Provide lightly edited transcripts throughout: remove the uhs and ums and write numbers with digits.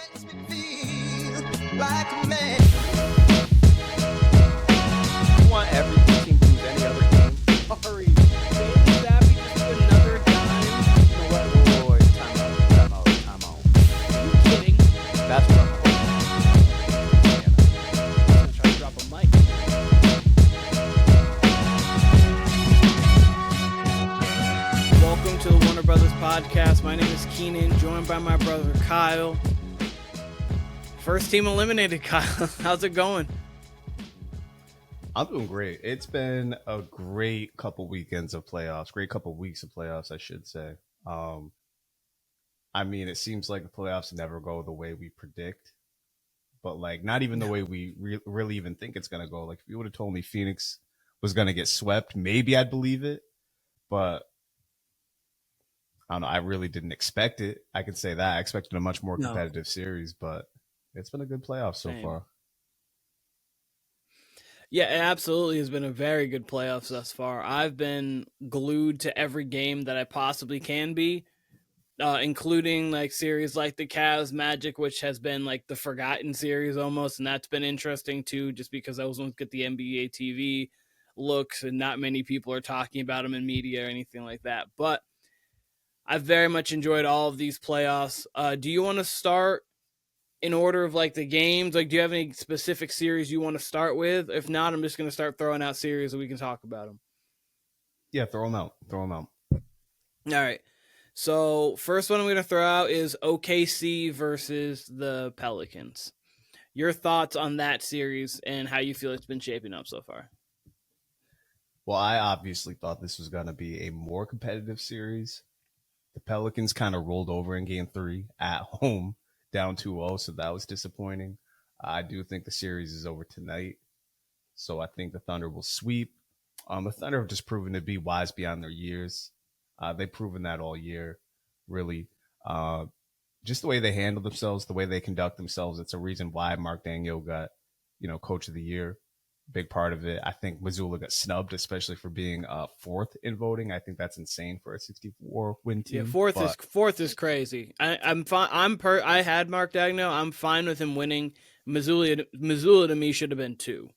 makes me feel like a man. You want every team to lose any other game? Hurry. Bailey Zappi just do another time. You know what? Wait. Time out. Are you kidding? That's what I'm I'm trying to drop a mic. Welcome to the Warner Brothas Podcast. My name is Keenan, joined by my brother Kyle. First team eliminated, Kyle. How's it going? I'm doing great. It's been a great couple weekends of playoffs, great couple weeks of playoffs, I should say. I mean, it seems like the playoffs never go the way we predict, but like not even the way we really even think it's going to go. Like if you would have told me Phoenix was going to get swept, maybe I'd believe it, but I don't know. I really didn't expect it. I can say that. I expected a much more competitive series, but it's been a good playoff so far. Yeah, it absolutely has been a very good playoffs thus far. I've been glued to every game that I possibly can be, including like series like the Cavs Magic, which has been like the forgotten series almost, and that's been interesting too, just because those ones get the NBA TV looks and not many people are talking about them in media or anything like that. But I've very much enjoyed all of these playoffs. Do you want to start in order of like the games? Like, do you have any specific series you want to start with? If not, I'm just going to start throwing out series and we can talk about them. Yeah, throw them out. All right. So first one I'm going to throw out is OKC versus the Pelicans. Your thoughts on that series and how you feel it's been shaping up so far? Well, I obviously thought this was going to be a more competitive series. The Pelicans kind of rolled over in game 3 at home, down 2-0, so that was disappointing. I do think the series is over tonight, so I think the Thunder will sweep. The Thunder have just proven to be wise beyond their years. They've proven that all year, really. Just the way they handle themselves, the way they conduct themselves, it's a reason why Mark Daniel got, Coach of the Year. Big part of it. I think Missoula got snubbed, especially for being fourth in voting. I think that's insane for a 64-win team. Yeah, fourth is crazy. I'm fine. I had Mark Daigneault. I'm fine with him winning. Missoula to me should have been 2,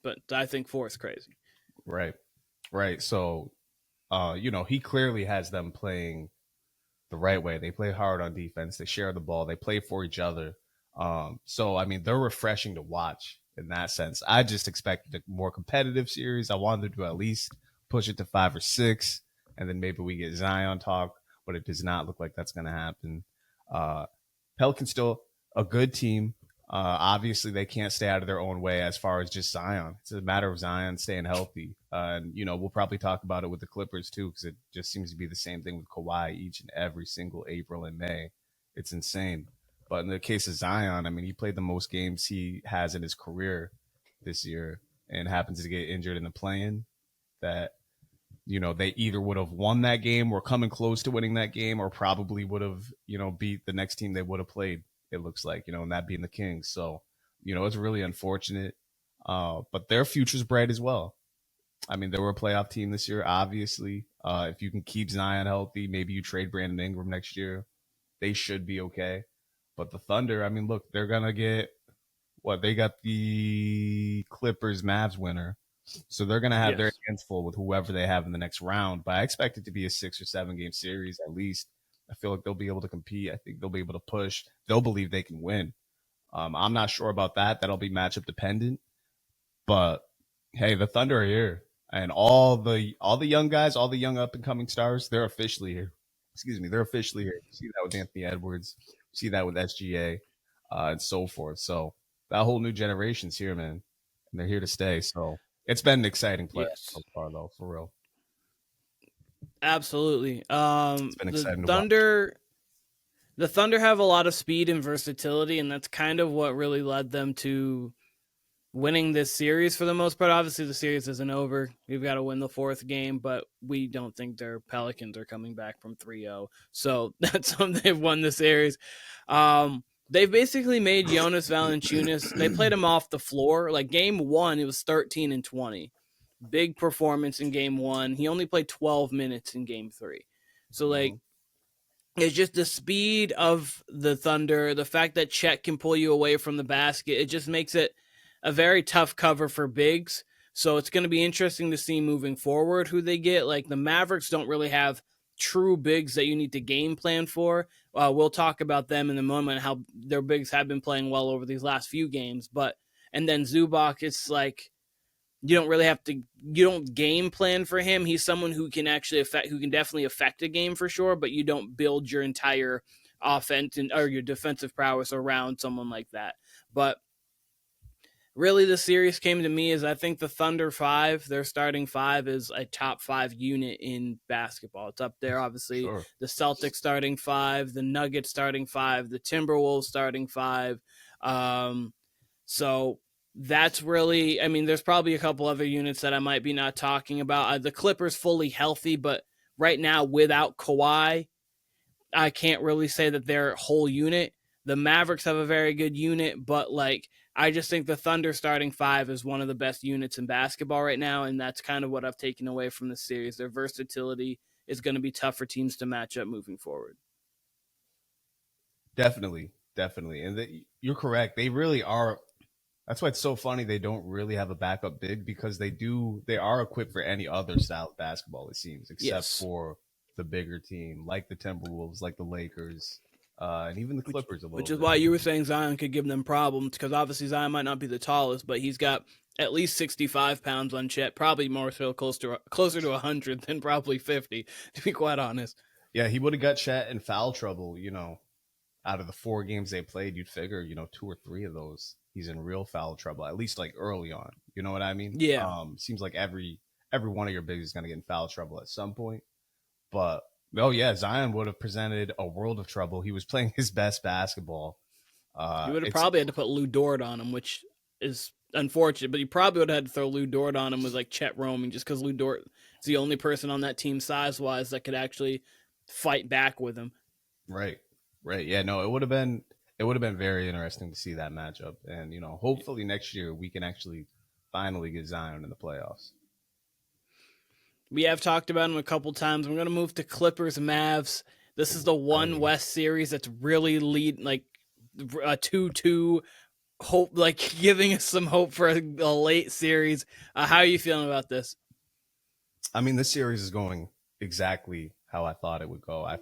but I think 4 is crazy. Right. So, he clearly has them playing the right way. They play hard on defense. They share the ball. They play for each other. So I mean, they're refreshing to watch. In that sense, I just expected a more competitive series. I wanted to at least push it to 5 or 6, and then maybe we get Zion talk, but it does not look like that's going to happen. Pelicans still a good team. Obviously, they can't stay out of their own way as far as just Zion. It's a matter of Zion staying healthy. And, we'll probably talk about it with the Clippers, too, because it just seems to be the same thing with Kawhi each and every single April and May. It's insane. But in the case of Zion, I mean, he played the most games he has in his career this year and happens to get injured in the play-in. That, they either would have won that game or coming close to winning that game or probably would have, beat the next team they would have played, it looks like, and that being the Kings. So, it's really unfortunate. But their future's bright as well. I mean, they were a playoff team this year, obviously. If you can keep Zion healthy, maybe you trade Brandon Ingram next year, they should be okay. But the Thunder, I mean, look, they're going to get they got the Clippers Mavs winner. So they're going to have their hands full with whoever they have in the next round. But I expect it to be a 6 or 7 game series at least. I feel like they'll be able to compete. I think they'll be able to push. They'll believe they can win. I'm not sure about that. That'll be matchup dependent. But hey, the Thunder are here. And all the young guys, all the young up and coming stars, they're officially here. They're officially here. You see that with Anthony Edwards. See that with SGA and so forth. So that whole new generation's here, man. And they're here to stay. So it's been an exciting play so far, though, for real. Absolutely. It's been exciting to watch. The Thunder have a lot of speed and versatility, and that's kind of what really led them to winning this series for the most part. Obviously, the series isn't over. We've got to win the 4th game, but we don't think their Pelicans are coming back from 3-0. So that's something they've won the series. They've basically made Jonas Valanciunas, they played him off the floor. Like game 1, it was 13 and 20. Big performance in game 1. He only played 12 minutes in game 3. So like It's just the speed of the Thunder, the fact that Chet can pull you away from the basket. It just makes it a very tough cover for bigs. So it's going to be interesting to see moving forward who they get. Like the Mavericks don't really have true bigs that you need to game plan for. We'll talk about them in a moment, how their bigs have been playing well over these last few games. And then Zubac, it's like, you don't really have to, you don't game plan for him. He's someone who can actually who can definitely affect a game for sure, but you don't build your entire offense or your defensive prowess around someone like that. But really the series came to me as I think the Thunder 5, their starting 5 is a top 5 unit in basketball. It's up there, obviously. Sure. The Celtics starting 5, the Nuggets starting 5, the Timberwolves starting 5. So that's really, I mean, there's probably a couple other units that I might be not talking about. The Clippers fully healthy, but right now without Kawhi, I can't really say that they're a whole unit. The Mavericks have a very good unit, but like, I just think the Thunder starting 5 is one of the best units in basketball right now, and that's kind of what I've taken away from the series. Their versatility is going to be tough for teams to match up moving forward. Definitely. And you're correct. They really are. That's why it's so funny they don't really have a backup big, because they are equipped for any other style of basketball, it seems, except for the bigger team, like the Timberwolves, like the Lakers, and even the Clippers a little bit. Which is why you were saying Zion could give them problems, because obviously Zion might not be the tallest, but he's got at least 65 pounds on Chet, probably more so closer to 100 than probably 50, to be quite honest. Yeah, he would have got Chet in foul trouble, out of the 4 games they played, you'd figure, 2 or 3 of those he's in real foul trouble, at least like early on. You know what I mean? Yeah. Seems like every one of your bigs is going to get in foul trouble at some point. But, oh yeah, Zion would have presented a world of trouble. He was playing his best basketball. You would have probably had to put Lou Dort on him, which is unfortunate, but you probably would have had to throw Lou Dort on him with like Chet roaming, just because Lou Dort is the only person on that team size-wise that could actually fight back with him. Right. Yeah, no, it would have been very interesting to see that matchup. And, hopefully next year we can actually finally get Zion in the playoffs. We have talked about him a couple times. We're going to move to Clippers Mavs. This is the one West series that's really like a 2-2 hope, like giving us some hope for a late series. How are you feeling about this? I mean, this series is going exactly how I thought it would go. I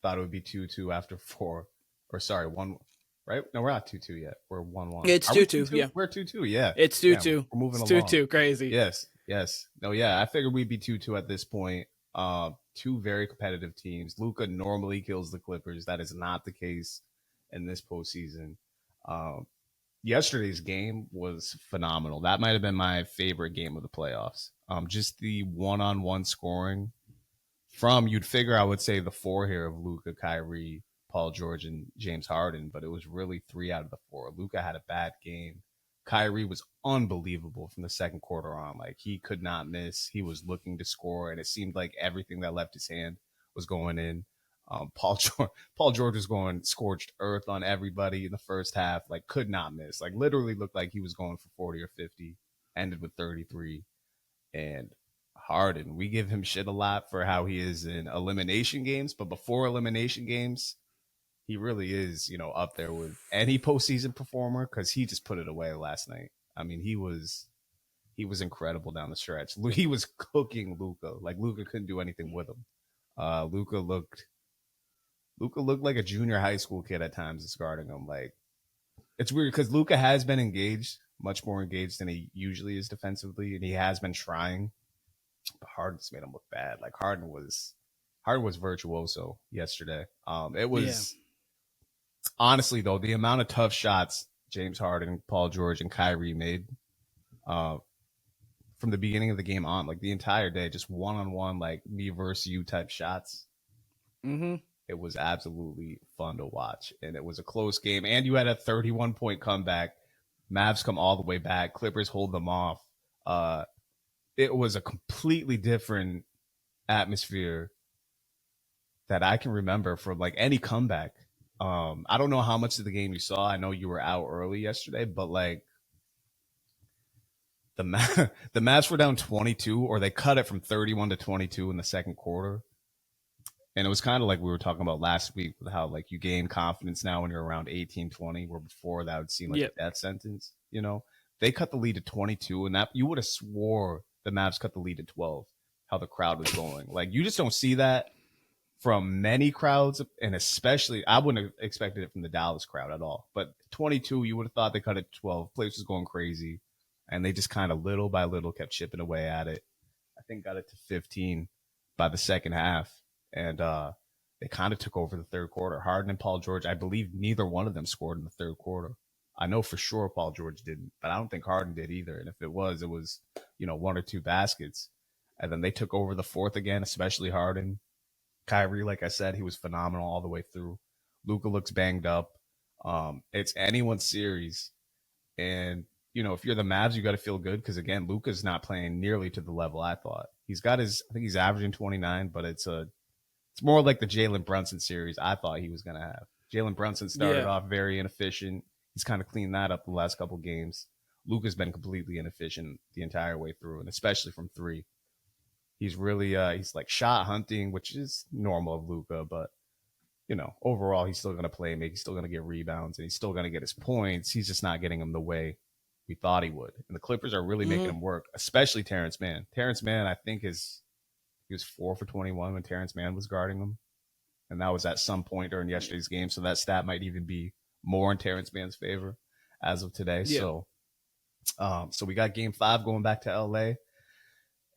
thought it would be 2-2 after 4, or sorry, 1, right? No, we're not 2-2 yet. We're 1-1. It's 2-2. Yeah, we're 2-2. Yeah, it's 2-2. Yeah, we're moving along. 2-2. Crazy. Yes. No, yeah. I figured we'd be 2-2 at this point. 2 very competitive teams. Luka normally kills the Clippers. That is not the case in this postseason. Yesterday's game was phenomenal. That might have been my favorite game of the playoffs. Just the one-on-one scoring from, you'd figure, I would say, the 4 here of Luka, Kyrie, Paul George, and James Harden, but it was really 3 out of the 4. Luka had a bad game. Kyrie was unbelievable from the second quarter on. Like, he could not miss. He was looking to score, and it seemed like everything that left his hand was going in. Paul George was going scorched earth on everybody in the first half. Like, could not miss. Like, literally looked like he was going for 40 or 50. Ended with 33. And Harden, we give him shit a lot for how he is in elimination games, but before elimination games, he really is, up there with any postseason performer, because he just put it away last night. I mean, he was incredible down the stretch. He was cooking Luka. Like, Luka couldn't do anything with him. Luka looked like a junior high school kid at times that's guarding him. Like, it's weird because Luka has been engaged, much more engaged than he usually is defensively, and he has been trying. But Harden just made him look bad. Like, Harden was virtuoso yesterday. It was honestly, though, the amount of tough shots James Harden, Paul George, and Kyrie made from the beginning of the game on, like the entire day, just one-on-one, like me versus you type shots. Mm-hmm. It was absolutely fun to watch, and it was a close game. And you had a 31-point comeback. Mavs come all the way back. Clippers hold them off. It was a completely different atmosphere that I can remember from like any comeback. I don't know how much of the game you saw. I know you were out early yesterday, but like the Mavs were down 22, or they cut it from 31 to 22 in the second quarter. And it was kind of like we were talking about last week with how like you gain confidence now when you're around 18, 20, where before that would seem like Yep. a death sentence. You know, they cut the lead to 22, and that you would have swore the Mavs cut the lead to 12. How the crowd was going, like you just don't see that from many crowds, and especially I wouldn't have expected it from the Dallas crowd at all. But 22, you would have thought they cut it to 12. Place was going crazy, and they just kind of little by little kept chipping away at it. I think got it to 15 by the second half, and they kind of took over the third quarter. Harden and Paul George, I believe neither one of them scored in the third quarter. I know for sure Paul George didn't, but I don't think Harden did either. And if it was, one or two baskets. And then they took over the fourth again, especially Harden. Kyrie, like I said, he was phenomenal all the way through. Luka looks banged up. It's anyone's series. And, if you're the Mavs, you got to feel good because, again, Luka's not playing nearly to the level I thought. I think he's averaging 29, but it's more like the Jalen Brunson series I thought he was going to have. Jalen Brunson started off very inefficient. He's kind of cleaned that up the last couple games. Luka's been completely inefficient the entire way through, and especially from three. He's really he's like shot hunting, which is normal of Luka, but overall he's still gonna play make, he's still gonna get rebounds, and he's still gonna get his points. He's just not getting them the way we thought he would. And the Clippers are really making him work, especially Terrence Mann. Terrence Mann, I think he was 4 for 21 when Terrence Mann was guarding him. And that was at some point during yesterday's game. So that stat might even be more in Terrence Mann's favor as of today. Yeah. So we got game 5 going back to LA.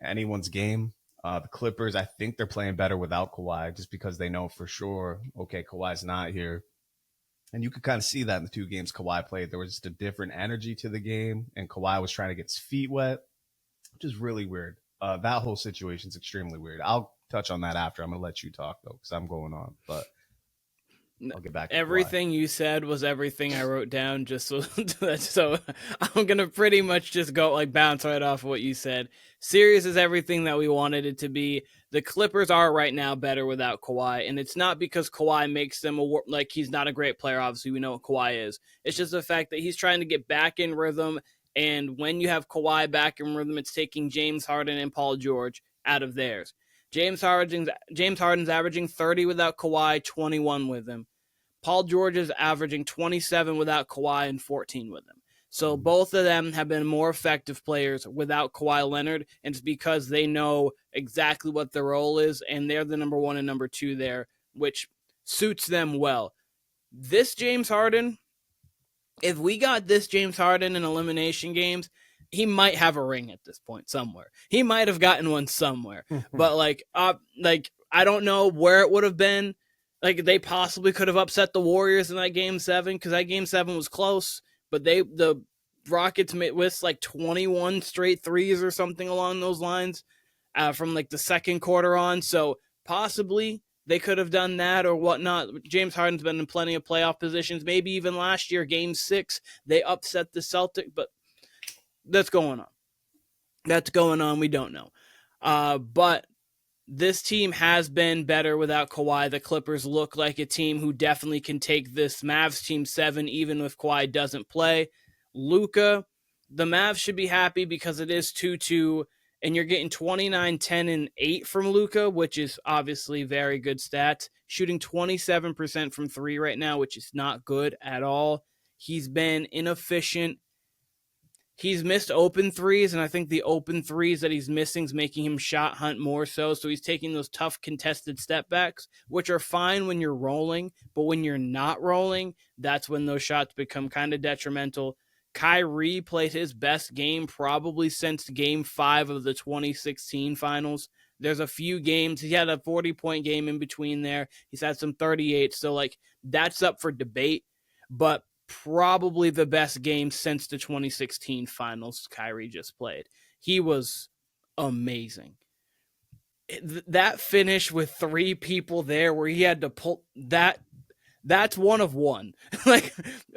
Anyone's game. The Clippers, I think they're playing better without Kawhi just because they know for sure, okay, Kawhi's not here. And you could kind of see that in the 2 games Kawhi played. There was just a different energy to the game, and Kawhi was trying to get his feet wet, which is really weird. That whole situation is extremely weird. I'll touch on that after. I'm going to let you talk, though, because I'm going on. But I'll get back to everything you said was everything I wrote down, just so I'm gonna pretty much just go bounce right off of what you said. Series is everything that we wanted it to be. The Clippers are right now better without Kawhi, and it's not because Kawhi makes them he's not a great player. Obviously, we know what Kawhi is. It's just the fact that he's trying to get back in rhythm, and when you have Kawhi back in rhythm, it's taking James Harden and Paul George out of theirs. James Harden's averaging 30 without Kawhi, 21 with him. Paul George is averaging 27 without Kawhi and 14 with him. So both of them have been more effective players without Kawhi Leonard, and it's because they know exactly what their role is, and they're the number 1 and number 2 there, which suits them well. This James Harden, if we got this James Harden in elimination games, he might have a ring at this point somewhere. He might have gotten one somewhere. But I don't know where it would have been. They possibly could have upset the Warriors in that game 7 because that game 7 was close, but the Rockets missed 21 straight threes or something along those lines from the second quarter on. So possibly they could have done that or whatnot. James Harden's been in plenty of playoff positions. Maybe even last year, game 6, they upset the Celtics, but that's going on. We don't know. But this team has been better without Kawhi. The Clippers look like a team who definitely can take this Mavs team 7, even if Kawhi doesn't play. Luka, the Mavs should be happy because it is 2-2, and you're getting 29, 10, and 8 from Luka, which is obviously very good stats. Shooting 27% from 3 right now, which is not good at all. He's been inefficient. He's missed open threes, and I think the open threes that he's missing is making him shot hunt more so. So he's taking those tough contested step backs, which are fine when you're rolling, but when you're not rolling, that's when those shots become kind of detrimental. Kyrie played his best game probably since game 5 of the 2016 finals. There's a few games. He had a 40-point game in between there. He's had some 38. So that's up for debate, but probably the best game since the 2016 finals Kyrie just played. He was amazing. That finish with 3 people there where he had to pull that's one of one.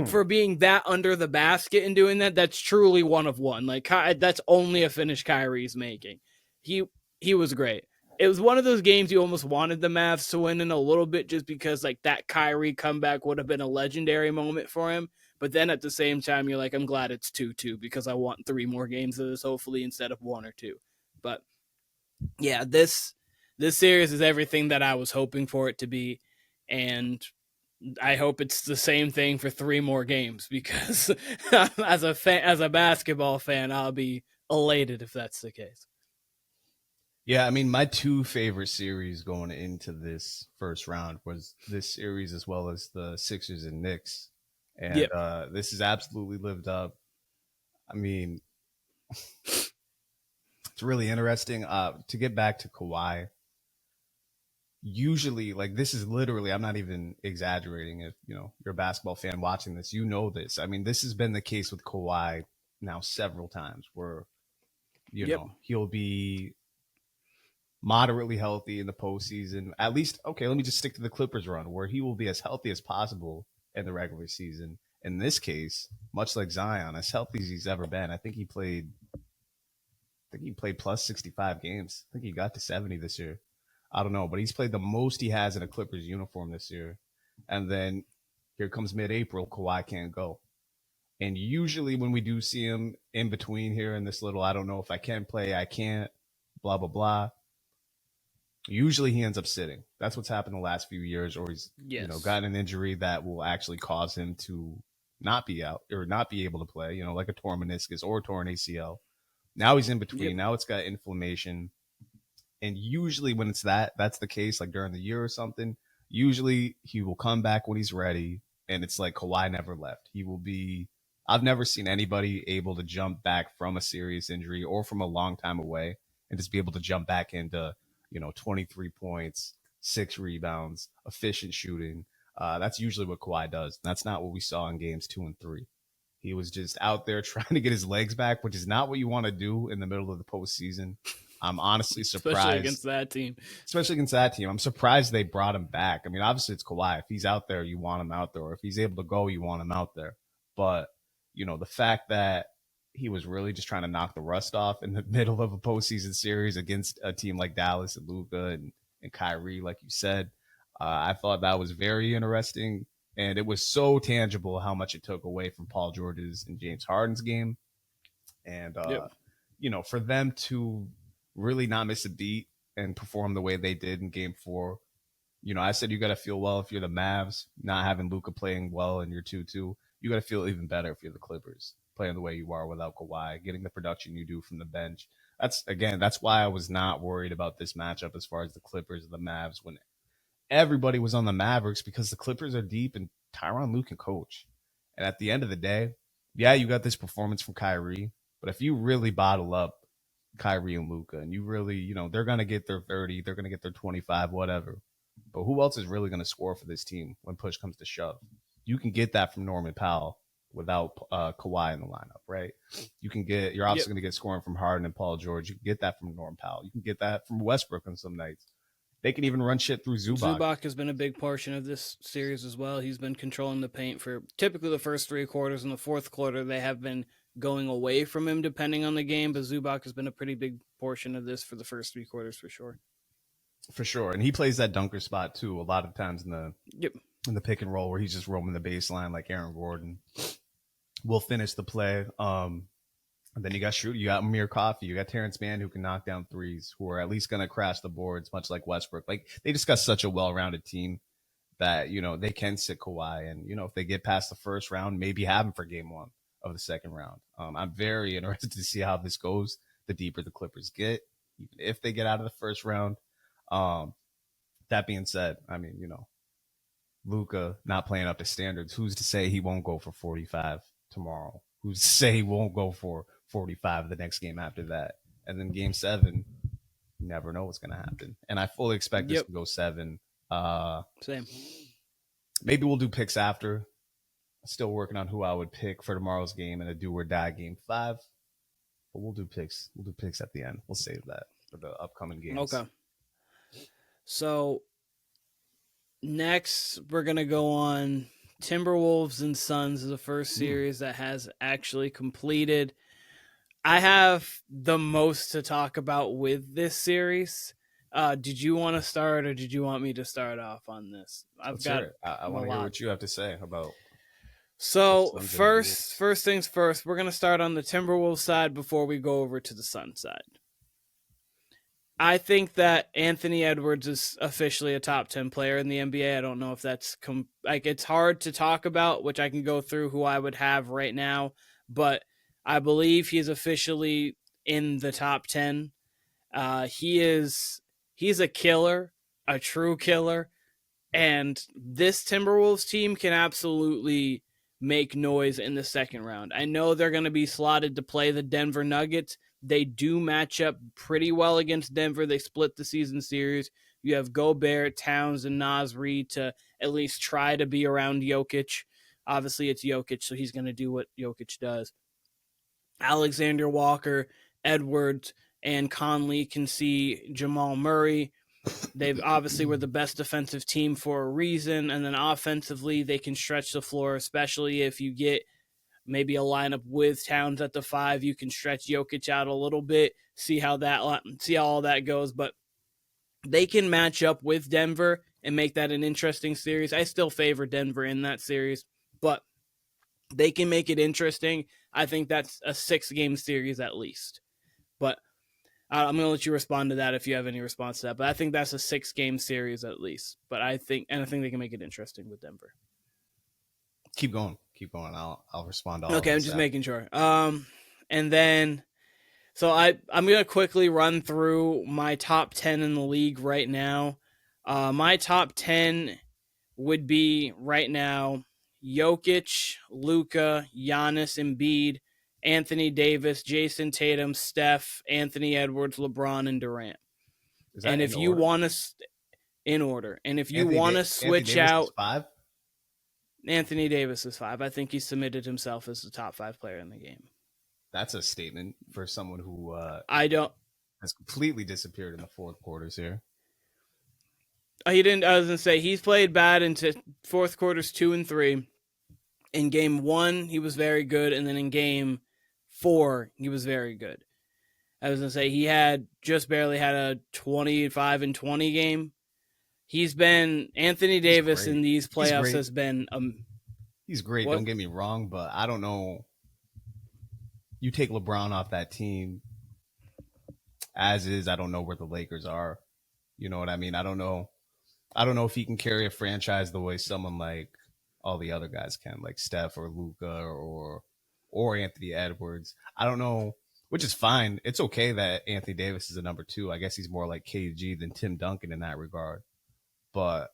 For being that under the basket and doing that's truly one of one. That's only a finish Kyrie's making. He was great. It was one of those games you almost wanted the Mavs to win in a little bit just because that Kyrie comeback would have been a legendary moment for him. But then at the same time, you're I'm glad it's 2-2 because I want 3 more games of this, hopefully, instead of 1 or 2. But yeah, this this series is everything that I was hoping for it to be, and I hope it's the same thing for 3 more games because as a basketball fan, I'll be elated if that's the case. Yeah, I mean, my 2 favorite series going into this first round was this series as well as the Sixers and Knicks. And Yep. This has absolutely lived up. I mean, it's really interesting. To get back to Kawhi, usually, like, this is literally, I'm not even exaggerating. If, you're a basketball fan watching this, this. I mean, this has been the case with Kawhi now several times where, he'll be moderately healthy in the postseason. At least, okay, let me just stick to the Clippers run where he will be as healthy as possible in the regular season. In this case, much like Zion, as healthy as he's ever been, I think he played plus 65 games. I think he got to 70 this year. I don't know, but he's played the most he has in a Clippers uniform this year. And then here comes mid-April, Kawhi can't go. And usually when we do see him in between here in this little, I don't know if I can play, I can't, blah, blah, blah. Usually he ends up sitting. That's what's happened the last few years, or he's gotten an injury that will actually cause him to not be out or not be able to play, like a torn meniscus or a torn ACL. Now he's in between. Yep. Now it's got inflammation. And usually when that's the case, like during the year or something, usually he will come back when he's ready. And it's like Kawhi never left. I've never seen anybody able to jump back from a serious injury or from a long time away and just be able to jump back into 23 points, 6 rebounds, efficient shooting. That's usually what Kawhi does. That's not what we saw in games 2 and 3. He was just out there trying to get his legs back, which is not what you want to do in the middle of the postseason. I'm honestly surprised. Especially against that team. I'm surprised they brought him back. I mean, obviously it's Kawhi. If he's out there, you want him out there. Or if he's able to go, you want him out there. But, the fact that he was really just trying to knock the rust off in the middle of a postseason series against a team like Dallas and Luka and Kyrie, like you said. I thought that was very interesting. And it was so tangible how much it took away from Paul George's and James Harden's game. And, for them to really not miss a beat and perform the way they did in game 4. I said you got to feel well if you're the Mavs, not having Luka playing well in your 2-2. You got to feel even better if you're the Clippers, playing the way you are without Kawhi, getting the production you do from the bench. That's why I was not worried about this matchup as far as the Clippers and the Mavs when everybody was on the Mavericks, because the Clippers are deep and Tyronn Lue can coach. And at the end of the day, yeah, you got this performance from Kyrie, but if you really bottle up Kyrie and Luka and you really, they're going to get their 30, they're going to get their 25, whatever. But who else is really going to score for this team when push comes to shove? You can get that from Norman Powell without Kawhi in the lineup, right? You're obviously going to get scoring from Harden and Paul George. You can get that from Norman Powell. You can get that from Westbrook on some nights. They can even run shit through Zubac. Zubac has been a big portion of this series as well. He's been controlling the paint for typically the first 3 quarters. In the fourth quarter, they have been going away from him depending on the game, but Zubac has been a pretty big portion of this for the first 3 quarters for sure. For sure. And he plays that dunker spot too a lot of times in the pick and roll where he's just roaming the baseline like Aaron Gordon. Will finish the play. And then you got Amir Coffey, you got Terrence Mann who can knock down threes, who are at least going to crash the boards, much like Westbrook. Like, they just got such a well-rounded team that, they can sit Kawhi. And, if they get past the first round, maybe have him for game 1 of the second round. I'm very interested to see how this goes the deeper the Clippers get, even if they get out of the first round. That being said, I mean, Luka not playing up to standards. Who's to say he won't go for 45 tomorrow? Who's to say he won't go for 45 the next game after that? And then game 7, you never know what's going to happen. And I fully expect this to go 7. Same. Maybe we'll do picks after. Still working on who I would pick for tomorrow's game and a do or die game 5. But we'll do picks. We'll do picks at the end. We'll save that for the upcoming games. Okay. So next we're going to go on Timberwolves and Suns is the first series that has actually completed. I have the most to talk about with this series. Did you want to start or did you want me to start off on this? I want to hear what you have to say about. So first things first, we're going to start on the Timberwolves side before we go over to the Suns side. I think that Anthony Edwards is officially a top 10 player in the NBA. I don't know if that's it's hard to talk about, which I can go through who I would have right now, but I believe he is officially in the top 10. He's a killer, a true killer, and this Timberwolves team can absolutely make noise in the second round. I know they're going to be slotted to play the Denver Nuggets. They do match up pretty well against Denver. They split the season series. You have Gobert, Towns, and Naz Reid to at least try to be around Jokic. Obviously, it's Jokic, so he's going to do what Jokic does. Alexander Walker, Edwards, and Conley can see Jamal Murray. They obviously were the best defensive team for a reason, and then offensively, they can stretch the floor, especially if you get maybe a lineup with Towns at the 5. You can stretch Jokic out a little bit, see how all that goes. But they can match up with Denver and make that an interesting series. I still favor Denver in that series, but they can make it interesting. I think that's a 6-game series at least. But I'm going to let you respond to that if you have any response to that. But I think that's a 6-game series at least. But I think they can make it interesting with Denver. Keep going. I'll respond to all Okay, of I'm this just after. making sure. And then, so I'm going to quickly run through my top 10 in the league right now. My top 10 would be right now Jokic, Luka, Giannis, Embiid, Anthony Davis, Jason Tatum, Steph, Anthony Edwards, LeBron, and Durant. Is that And in if you order? want to, in order, and if you Anthony want to Anthony switch Davis out, is 5? Anthony Davis is 5. I think he submitted himself as the top 5 player in the game. That's a statement for someone who I don't. has completely disappeared in the fourth quarters here. He didn't. I was gonna say he's played bad into fourth quarters 2 and 3. In game 1, he was very good, and then in game 4, he was very good. I was gonna say he had just barely had a 25 and 20 game. Anthony Davis in these playoffs has been. He's great. What? Don't get me wrong, but I don't know. You take LeBron off that team as is. I don't know where the Lakers are. You know what I mean? I don't know if he can carry a franchise the way someone like all the other guys can, like Steph or Luka or Anthony Edwards. I don't know, which is fine. It's okay that Anthony Davis is a number 2. I guess he's more like KG than Tim Duncan in that regard. But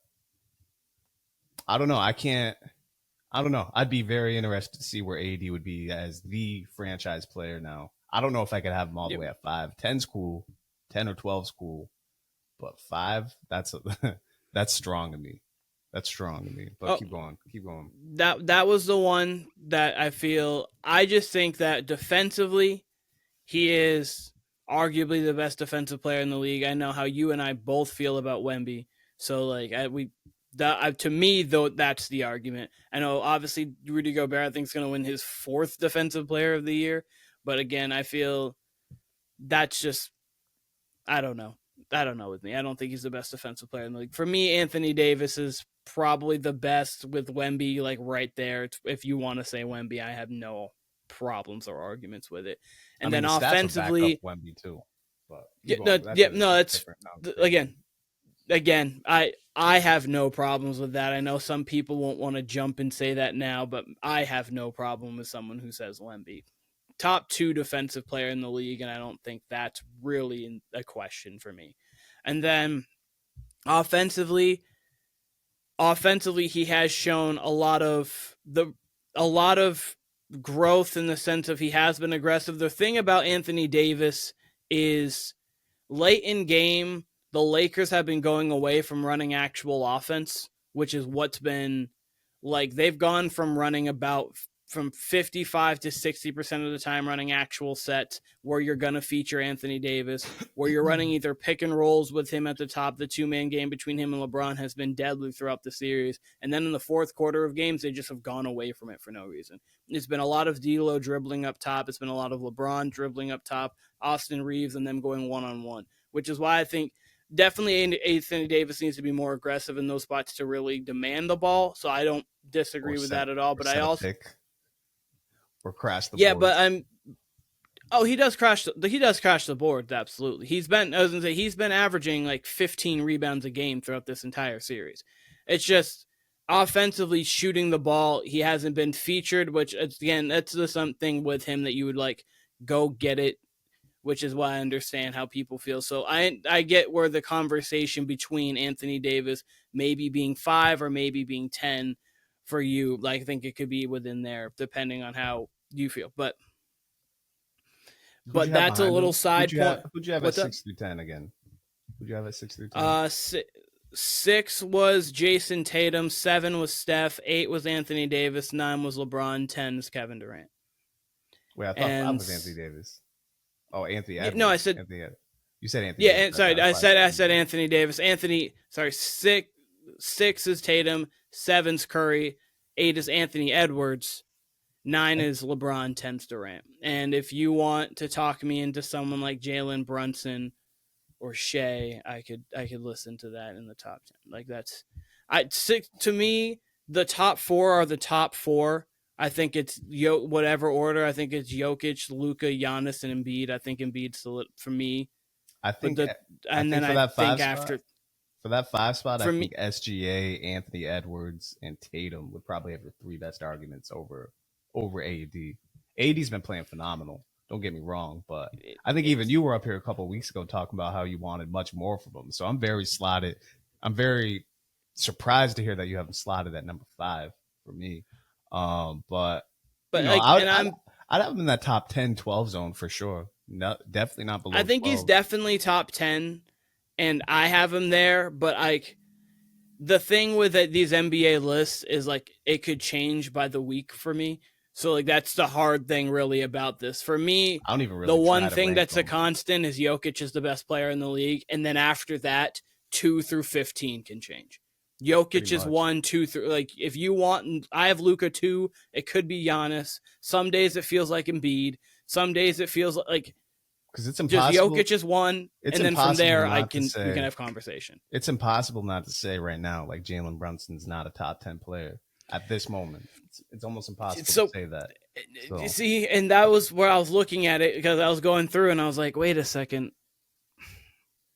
I don't know. I don't know. I'd be very interested to see where AD would be as the franchise player now. I don't know if I could have him all the way at 5. 10's cool. 10 or 12's cool. But 5, that's strong to me. That's strong to me. But keep going. That was the one that I feel. I just think that defensively, he is arguably the best defensive player in the league. I know how you and I both feel about Wemby. So to me, though, that's the argument. I know obviously Rudy Gobert I think is going to win his 4th defensive player of the year, but again, I feel that's just I don't know with me. I don't think he's the best defensive player in the league. For me, Anthony Davis is probably the best with Wemby right there. If you want to say Wemby, I have no problems or arguments with it. And then the offensively, stats will back up Wemby too. But Again, I have no problems with that. I know some people won't want to jump and say that now, but I have no problem with someone who says Wemby. Top 2 defensive player in the league, and I don't think that's really a question for me. And then offensively, he has shown a lot of growth in the sense of he has been aggressive. The thing about Anthony Davis is late in game, the Lakers have been going away from running actual offense, which is what's been they've gone from running from 55 to 60% of the time running actual sets where you're going to feature Anthony Davis, where you're running either pick and rolls with him at the top. The 2-man game between him and LeBron has been deadly throughout the series. And then in the fourth quarter of games, they just have gone away from it for no reason. It's been a lot of D'Lo dribbling up top. It's been a lot of LeBron dribbling up top, Austin Reeves, and them going one-on-one, which is why I think definitely Anthony Davis needs to be more aggressive in those spots to really demand the ball. So I don't disagree with that at all. But I also or crash the yeah, boards. but Oh, he does crash the boards, absolutely. He's been averaging like 15 rebounds a game throughout this entire series. It's just offensively shooting the ball, he hasn't been featured, which again, that's the something with him that you would like go get it, which is why I understand how people feel. So I get where the conversation between Anthony Davis maybe being 5 or maybe being 10 for you, like I think it could be within there depending on how you feel. But that's a little side point. Who'd you have at 6 through 10 again? Who'd you have at 6 through 10? 6 was Jason Tatum, 7 was Steph, 8 was Anthony Davis, 9 was LeBron, 10 is Kevin Durant. Wait, I thought 5 was Anthony Davis. Oh, Anthony Edwards. No, I said Anthony. You said Anthony. Yeah, Davis. sorry, I said Anthony Davis. 6 is Tatum, 7's Curry, 8 is Anthony Edwards, 9 is LeBron, 10's Durant. And if you want to talk me into someone like Jalen Brunson or Shea, I could listen to that in the top 10. Like that's to me, the top 4 are the top 4. I think it's whatever order. I think it's Jokic, Luka, Giannis, and Embiid. I think Embiid's for me. I think, for that 5 spot, I think SGA, Anthony Edwards, and Tatum would probably have the 3 best arguments over AD. AD's been playing phenomenal. Don't get me wrong, but I think even you were up here a couple of weeks ago talking about how you wanted much more from him. So I'm very surprised to hear that you haven't slotted at number 5 for me. But you know, I'd have him in that top 10, 12 zone for sure. No, definitely not below. I think 12. he's definitely top 10, and I have him there. But like the thing with these NBA lists is like it could change by the week for me. So like that's the hard thing really about this. For me, I don't even really the one thing that's a constant is Jokic is the best player in the league, and then after that, 2 through 15 can change. Jokic is 1, 2, 3. Like if you want, I have Luka 2. It could be Giannis. Some days it feels like Embiid. Some days it feels like because it's impossible. Just Jokic is 1, and then from there we can have conversation. It's impossible not to say right now like Jalen Brunson's not a top 10 player at this moment. It's almost impossible to say that. So. See, and that was where I was looking at it because I was going through and I was like, wait a second.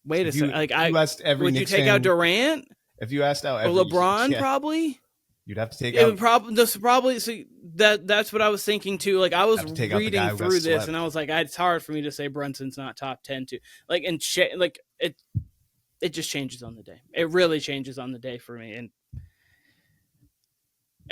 Like would you take out Durant? If you asked out or LeBron, probably you'd have to take out. Probably see that's what I was thinking too. Like I was reading through this and I was like, it's hard for me to say Brunson's not top 10 too. Like and like it just changes on the day. It really changes on the day for me, and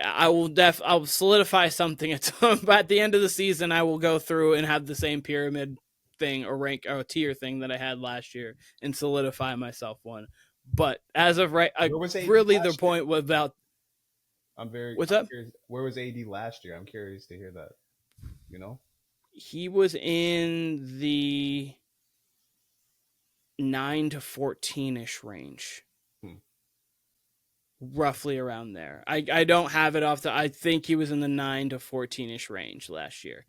I'll solidify something at the end of the season. I will go through and have the same pyramid thing or rank or tier thing that I had last year and solidify myself one. But as of right, really the point was about. What's up? Where was AD last year? I'm curious to hear that. You know, he was in the 9 to 14-ish range. Roughly around there. I don't have it off I think he was in the 9 to 14-ish range last year.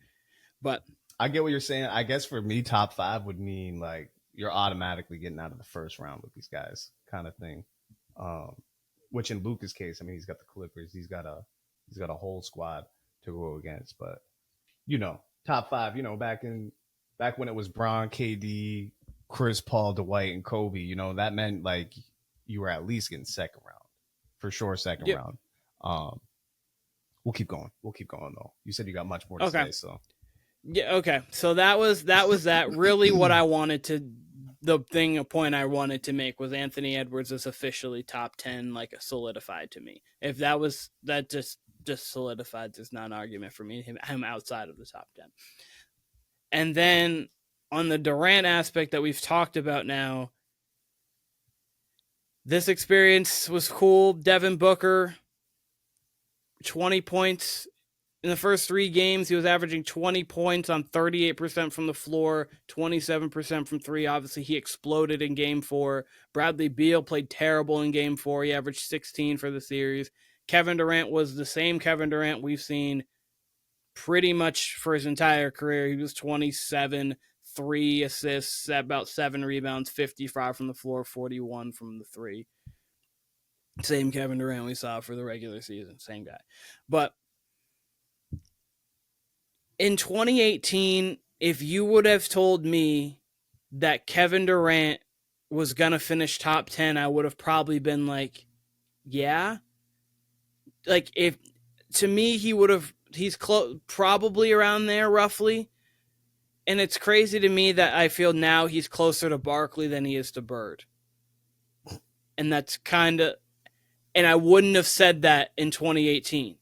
But I get what you're saying. I guess for me, top 5 would mean like you're automatically getting out of the first round with these guys kind of thing. Which in Luka's case, I mean, he's got the Clippers. He's got a whole squad to go against. But, you know, top 5, you know, back when it was Bron, KD, Chris Paul, Dwight, and Kobe, you know, that meant like you were at least getting second round. For sure, second round. We'll keep going. Though. You said you got much more to say, so yeah. Okay, so that was that. Really, what I wanted to, a point I wanted to make was Anthony Edwards is officially top 10, like solidified to me. If that just solidified, there's not an argument for me. Him outside of the top 10, and then on the Durant aspect that we've talked about now. This experience was cool. Devin Booker, 20 points in the first 3 games. He was averaging 20 points on 38% from the floor, 27% from 3. Obviously, he exploded in Game 4. Bradley Beal played terrible in Game 4. He averaged 16 for the series. Kevin Durant was the same Kevin Durant we've seen pretty much for his entire career. He was 27, 3 assists, about 7 rebounds, 55 from the floor, 41 from the 3. Same Kevin Durant we saw for the regular season. Same guy. But in 2018, if you would have told me that Kevin Durant was going to finish top 10, I would have probably been like, yeah. Like, if to me, he's probably around there roughly. And it's crazy to me that I feel now he's closer to Barkley than he is to Bird. And that's and I wouldn't have said that in 2018.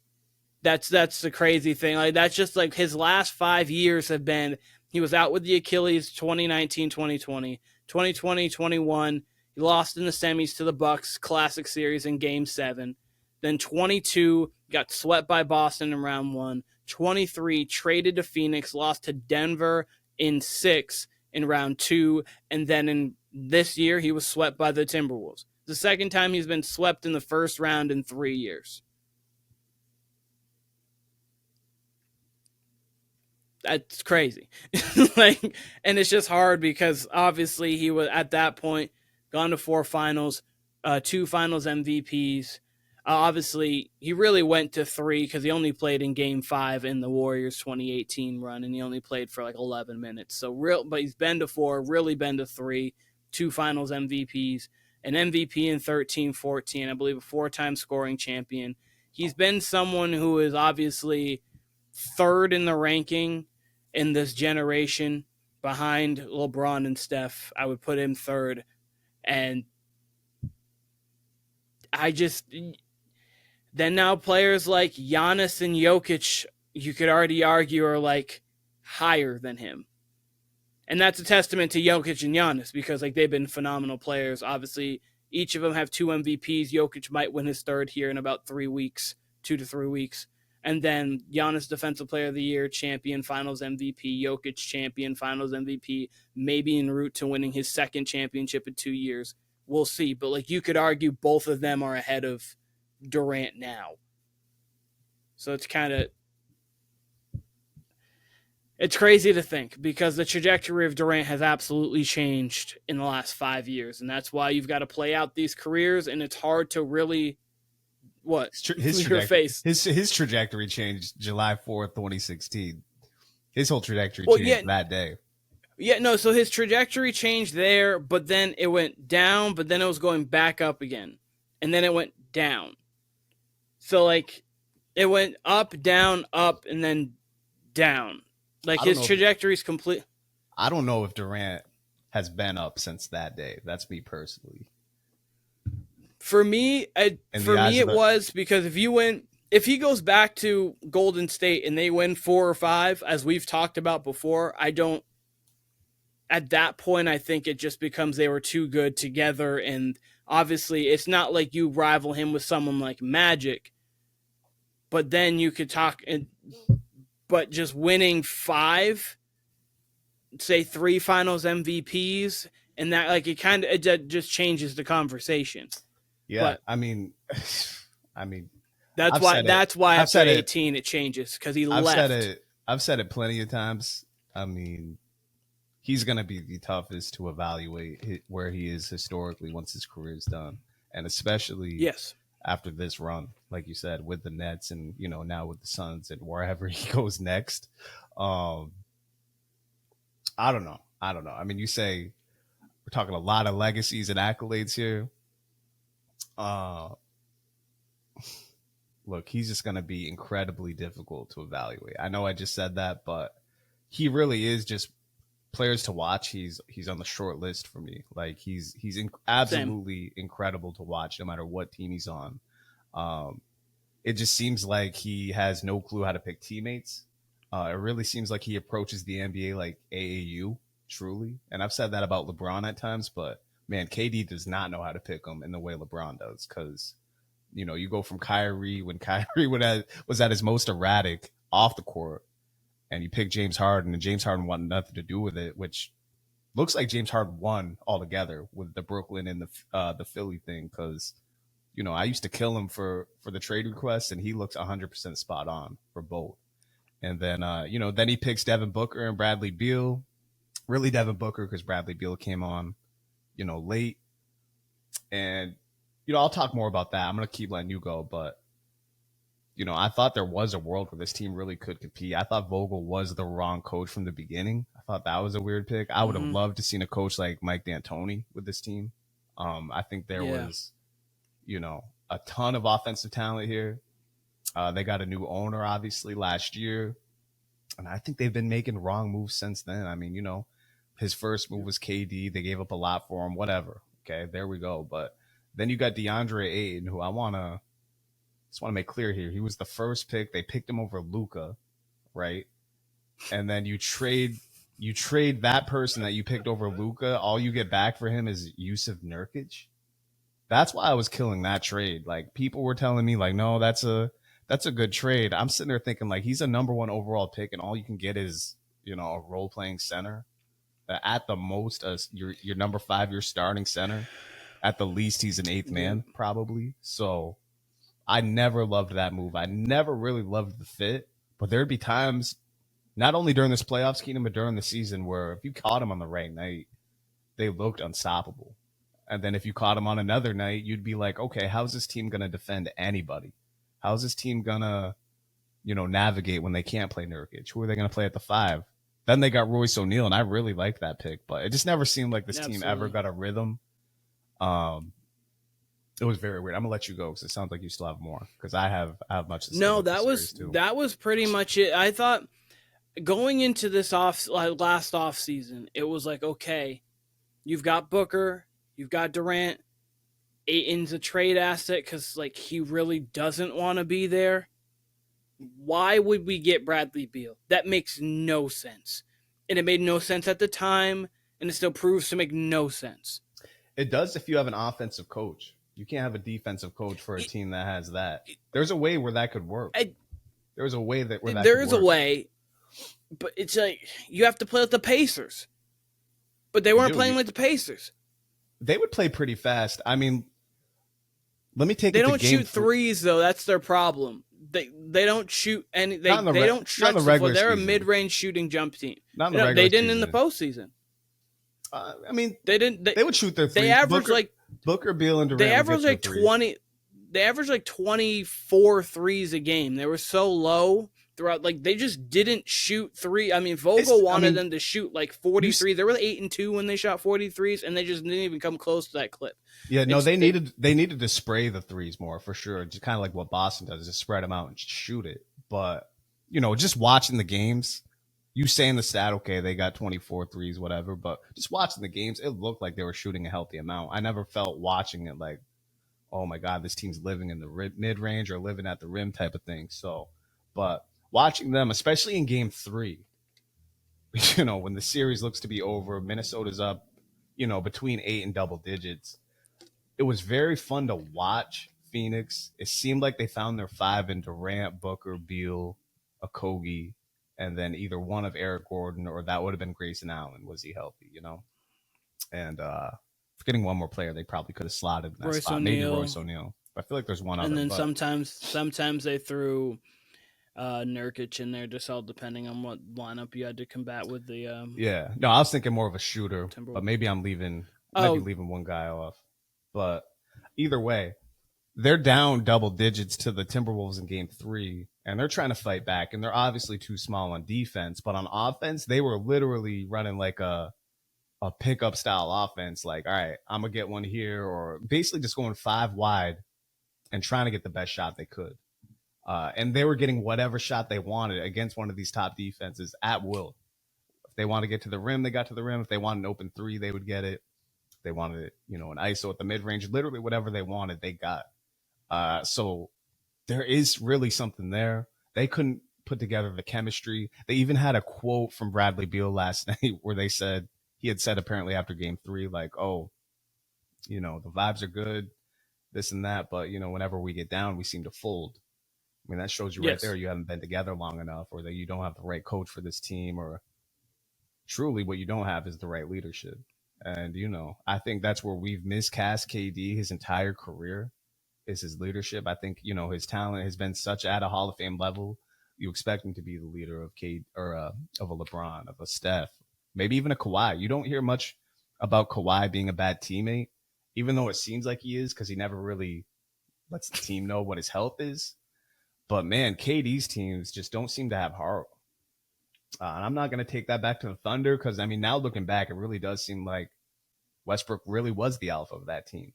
That's the crazy thing. Like, that's just like his last 5 years have been, he was out with the Achilles 2019, 2020, 2020, 21. He lost in the semis to the Bucks Classic Series in Game 7. Then 22, got swept by Boston in round 1. 23, traded to Phoenix, lost to Denver in 6 in round 2. And then in this year, he was swept by the Timberwolves. The second time he's been swept in the first round in 3 years. That's crazy. And it's just hard because obviously he was at that point gone to 4 finals, 2 finals MVPs. Obviously, he really went to 3 because he only played in Game 5 in the Warriors 2018 run, and he only played for like 11 minutes. But he's been to 4, really been to 3, 2 finals MVPs, an MVP in 13-14, I believe a 4-time scoring champion. He's been someone who is obviously 3rd in the ranking in this generation behind LeBron and Steph. I would put him 3rd. And then now players like Giannis and Jokic, you could already argue, are like higher than him. And that's a testament to Jokic and Giannis because like they've been phenomenal players. Obviously, each of them have 2 MVPs. Jokic might win his 3rd here in about 3 weeks, 2 to 3 weeks. And then Giannis Defensive Player of the Year, champion, Finals MVP. Jokic, champion, Finals MVP. Maybe en route to winning his 2nd championship in 2 years. We'll see. But like you could argue both of them are ahead of Durant now. So it's crazy to think because the trajectory of Durant has absolutely changed in the last 5 years. And that's why you've got to play out these careers. And it's hard to really, his trajectory changed July 4th, 2016. His whole trajectory changed that day. Yeah, no, so his trajectory changed there, but then it went down, but then it was going back up again. And then it went down. So, like, it went up, and then down. Like, his trajectory is complete. I don't know if Durant has been up since that day. That's me personally. For me, it was because if he goes back to Golden State and they win 4 or 5, as we've talked about before, at that point, I think it just becomes they were too good together. And obviously, it's not like you rival him with someone like Magic. But then you could but just winning 5, say 3 Finals MVPs, and that like it just changes the conversation. Yeah, but, I mean, that's why after 18 it changes because he left. I've said it plenty of times. I mean, he's going to be the toughest to evaluate where he is historically once his career is done. And especially after this run, like you said, with the Nets and, now with the Suns and wherever he goes next. I don't know. I mean, you say we're talking a lot of legacies and accolades here. Look, he's just going to be incredibly difficult to evaluate. I know I just said that, but he really is just players to watch. He's on the short list for me. Like he's absolutely incredible to watch no matter what team he's on. It just seems like he has no clue how to pick teammates. It really seems like he approaches the NBA like AAU, truly. And I've said that about LeBron at times, but man, KD does not know how to pick them in the way LeBron does. Because, you go from Kyrie when Kyrie was at his most erratic off the court, and you pick James Harden, and James Harden wanted nothing to do with it, which looks like James Harden won altogether with the Brooklyn and the Philly thing. Because, I used to kill him for the trade request, and he looks 100% spot on for both. And then, then he picks Devin Booker and Bradley Beal. Really Devin Booker because Bradley Beal came on, late. And, I'll talk more about that. I'm going to keep letting you go. But, I thought there was a world where this team really could compete. I thought Vogel was the wrong coach from the beginning. I thought that was a weird pick. I would have loved to seen a coach like Mike D'Antoni with this team. I think there was, a ton of offensive talent here. They got a new owner, obviously, last year. And I think they've been making wrong moves since then. I mean, his first move was KD. They gave up a lot for him, whatever. Okay, there we go. But then you got DeAndre Ayton, who I just want to make clear here. He was the first pick. They picked him over Luka, right? And then you trade that person that you picked over Luka. All you get back for him is Yusuf Nurkic. That's why I was killing that trade. Like, people were telling me, like, no, that's a good trade. I'm sitting there thinking, like, he's a number 1 overall pick, and all you can get is, a role-playing center. At the most, your number 5, your starting center. At the least, he's an 8th man, probably. So I never loved that move. I never really loved the fit. But there'd be times, not only during this playoffs, Keenan, but during the season, where if you caught him on the right night, they looked unstoppable. And then if you caught him on another night, you'd be like, okay, how's this team going to defend anybody? How's this team going to, navigate when they can't play Nurkic? Who are they going to play at the 5? Then they got Royce O'Neal, and I really liked that pick. But it just never seemed like this team ever got a rhythm. It was very weird. I'm going to let you go because it sounds like you still have more, because I have much to say. No, that was pretty much it. I thought going into this last off season, it was like, okay, you've got Booker, you've got Durant. Ayton's a trade asset because, like, he really doesn't want to be there. Why would we get Bradley Beal? That makes no sense. And it made no sense at the time, and it still proves to make no sense. It does if you have an offensive coach. You can't have a defensive coach for a team that has that. There's a way where that could work. There's a way that there is a way, but it's like you have to play with the Pacers. But they weren't playing like the Pacers. They would play pretty fast. I mean, let me take. They don't shoot threes though. That's their problem. They don't shoot any. They don't stretch the floor. They're a mid-range shooting jump team. Not in the regular They didn't season. In the postseason. I mean, they didn't. They would shoot their threes. They averaged Booker, Beal, and Durant. They averaged like 20. They averaged like 24 threes a game. They were so low throughout. Like, they just didn't shoot three. I mean, Vogel wanted them to shoot like 43. They were 8-2 when they shot 43s, and they just didn't even come close to that clip. Yeah, no, they needed to spray the threes more for sure. Just kind of like what Boston does, just spread them out and shoot it. But just watching the games, you saying the stat, okay, they got 24 threes, whatever. But just watching the games, it looked like they were shooting a healthy amount. I never felt watching it like, oh my God, this team's living in the mid range or living at the rim type of thing. So, but watching them, especially in game 3, when the series looks to be over, Minnesota's up, between 8 and double digits. It was very fun to watch Phoenix. It seemed like they found their 5 in Durant, Booker, Beal, Okogie, and then either one of Eric Gordon, or that would have been Grayson Allen. Was he healthy, And forgetting one more player, they probably could have slotted in that Royce spot. O'Neal. Maybe Royce O'Neal. I feel like there's one other. And then sometimes they threw Nurkic in there, just all depending on what lineup you had to combat with the. Yeah, no, I was thinking more of a shooter, Timberwolves. but maybe I'm leaving. Might be leaving one guy off. But either way, they're down double digits to the Timberwolves in game 3, and they're trying to fight back. And they're obviously too small on defense, but on offense, they were literally running like a pickup style offense. Like, all right, I'm gonna get one here, or basically just going 5 wide and trying to get the best shot they could. And they were getting whatever shot they wanted against one of these top defenses at will. If they want to get to the rim, they got to the rim. If they wanted an open 3, they would get it. If they wanted it, an ISO at the mid-range, literally whatever they wanted, they got. So there is really something there. They couldn't put together the chemistry. They even had a quote from Bradley Beal last night where he had said apparently after game 3, like, oh, the vibes are good, this and that, but, whenever we get down, we seem to fold. I mean, that shows you right there you haven't been together long enough, or that you don't have the right coach for this team, or truly what you don't have is the right leadership. And, I think that's where we've miscast KD his entire career, is his leadership. I think, his talent has been such at a Hall of Fame level. You expect him to be the leader of of a LeBron, of a Steph, maybe even a Kawhi. You don't hear much about Kawhi being a bad teammate, even though it seems like he is, because he never really lets the team know what his health is. But man, KD's teams just don't seem to have heart. And I'm not going to take that back to the Thunder because, I mean, now looking back, it really does seem like Westbrook really was the alpha of that team.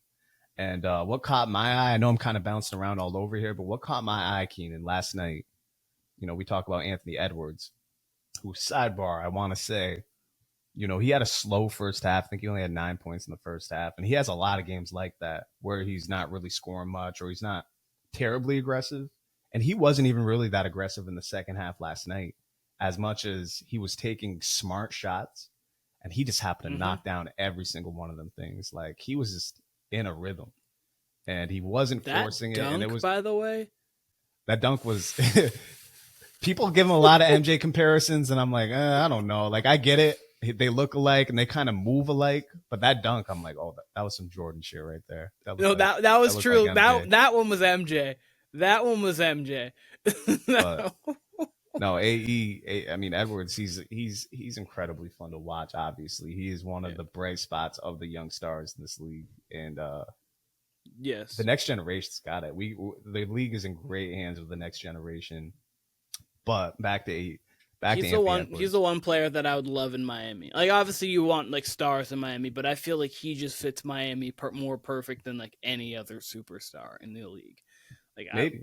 And what caught my eye, I know I'm kind of bouncing around all over here, but what caught my eye, Keenan, last night, you know, we talk about Anthony Edwards, who, sidebar, I want to say, you know, he had a slow first half. I think he only had 9 points in the first half. And he has a lot of games like that where he's not really scoring much or he's not terribly aggressive. And he wasn't even really that aggressive in the second half last night, as much as he was taking smart shots. And he just happened to knock down every single one of them things. Like, he was just in a rhythm. And he wasn't forcing it. And it was, by the way, that dunk was people give him a lot of MJ comparisons, and I'm like, I don't know. Like, I get it. They look alike and they kind of move alike, but that dunk, I'm like, oh, that was some Jordan shit right there. That was true. Like that one was MJ. That one was MJ. No, I mean, Edwards, he's incredibly fun to watch. Obviously, he is one of the bright spots of the young stars in this league, and yes, the next generation's got it. The league is in great hands with the next generation. But back to he's the one player that I would love in Miami. Like, obviously you want like stars in Miami, but I feel like he just fits Miami more perfect than like any other superstar in the league. Like, maybe.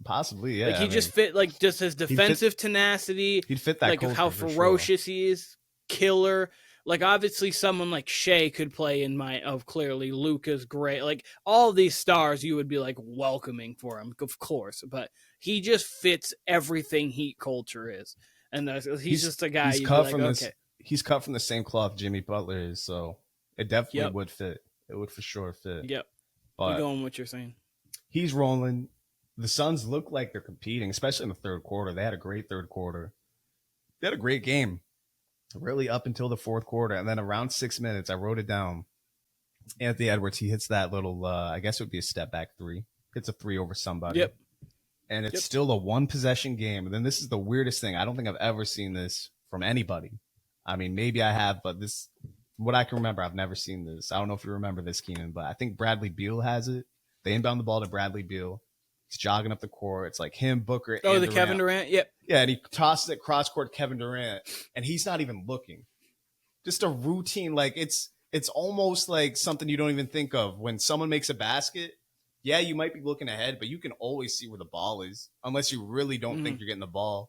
Possibly, yeah. Like, he just fit, like, just his defensive tenacity. He'd fit that, like, how ferocious he is, killer. Like, obviously, someone like Shea could play in clearly Luka's great. Like, all these stars, you would be like welcoming for him, of course. But he just fits everything Heat culture is, and he's just a guy. He's cut from the same cloth Jimmy Butler is, so it definitely would fit. It would for sure fit. Yep. But you go on what you're saying. He's rolling. The Suns look like they're competing, especially in the third quarter. They had a great third quarter. They had a great game, really, up until the fourth quarter. And then around 6 minutes, I wrote it down. Anthony Edwards, he hits that little, I guess it would be a step back three. Hits a three over somebody. Yep. And it's still a one-possession game. And then this is the weirdest thing. I don't think I've ever seen this from anybody. I mean, maybe I have, but this, what I can remember, I've never seen this. I don't know if you remember this, Keenan, but I think Bradley Beal has it. They inbound the ball to Bradley Beal. He's jogging up the court. It's like him, Booker, and Durant. Durant. Kevin Durant? Yep. Yeah, and he tosses it cross-court Kevin Durant, and he's not even looking. Just a routine. Like, it's almost like something you don't even think of. When someone makes a basket, yeah, you might be looking ahead, but you can always see where the ball is, unless you really don't think you're getting the ball.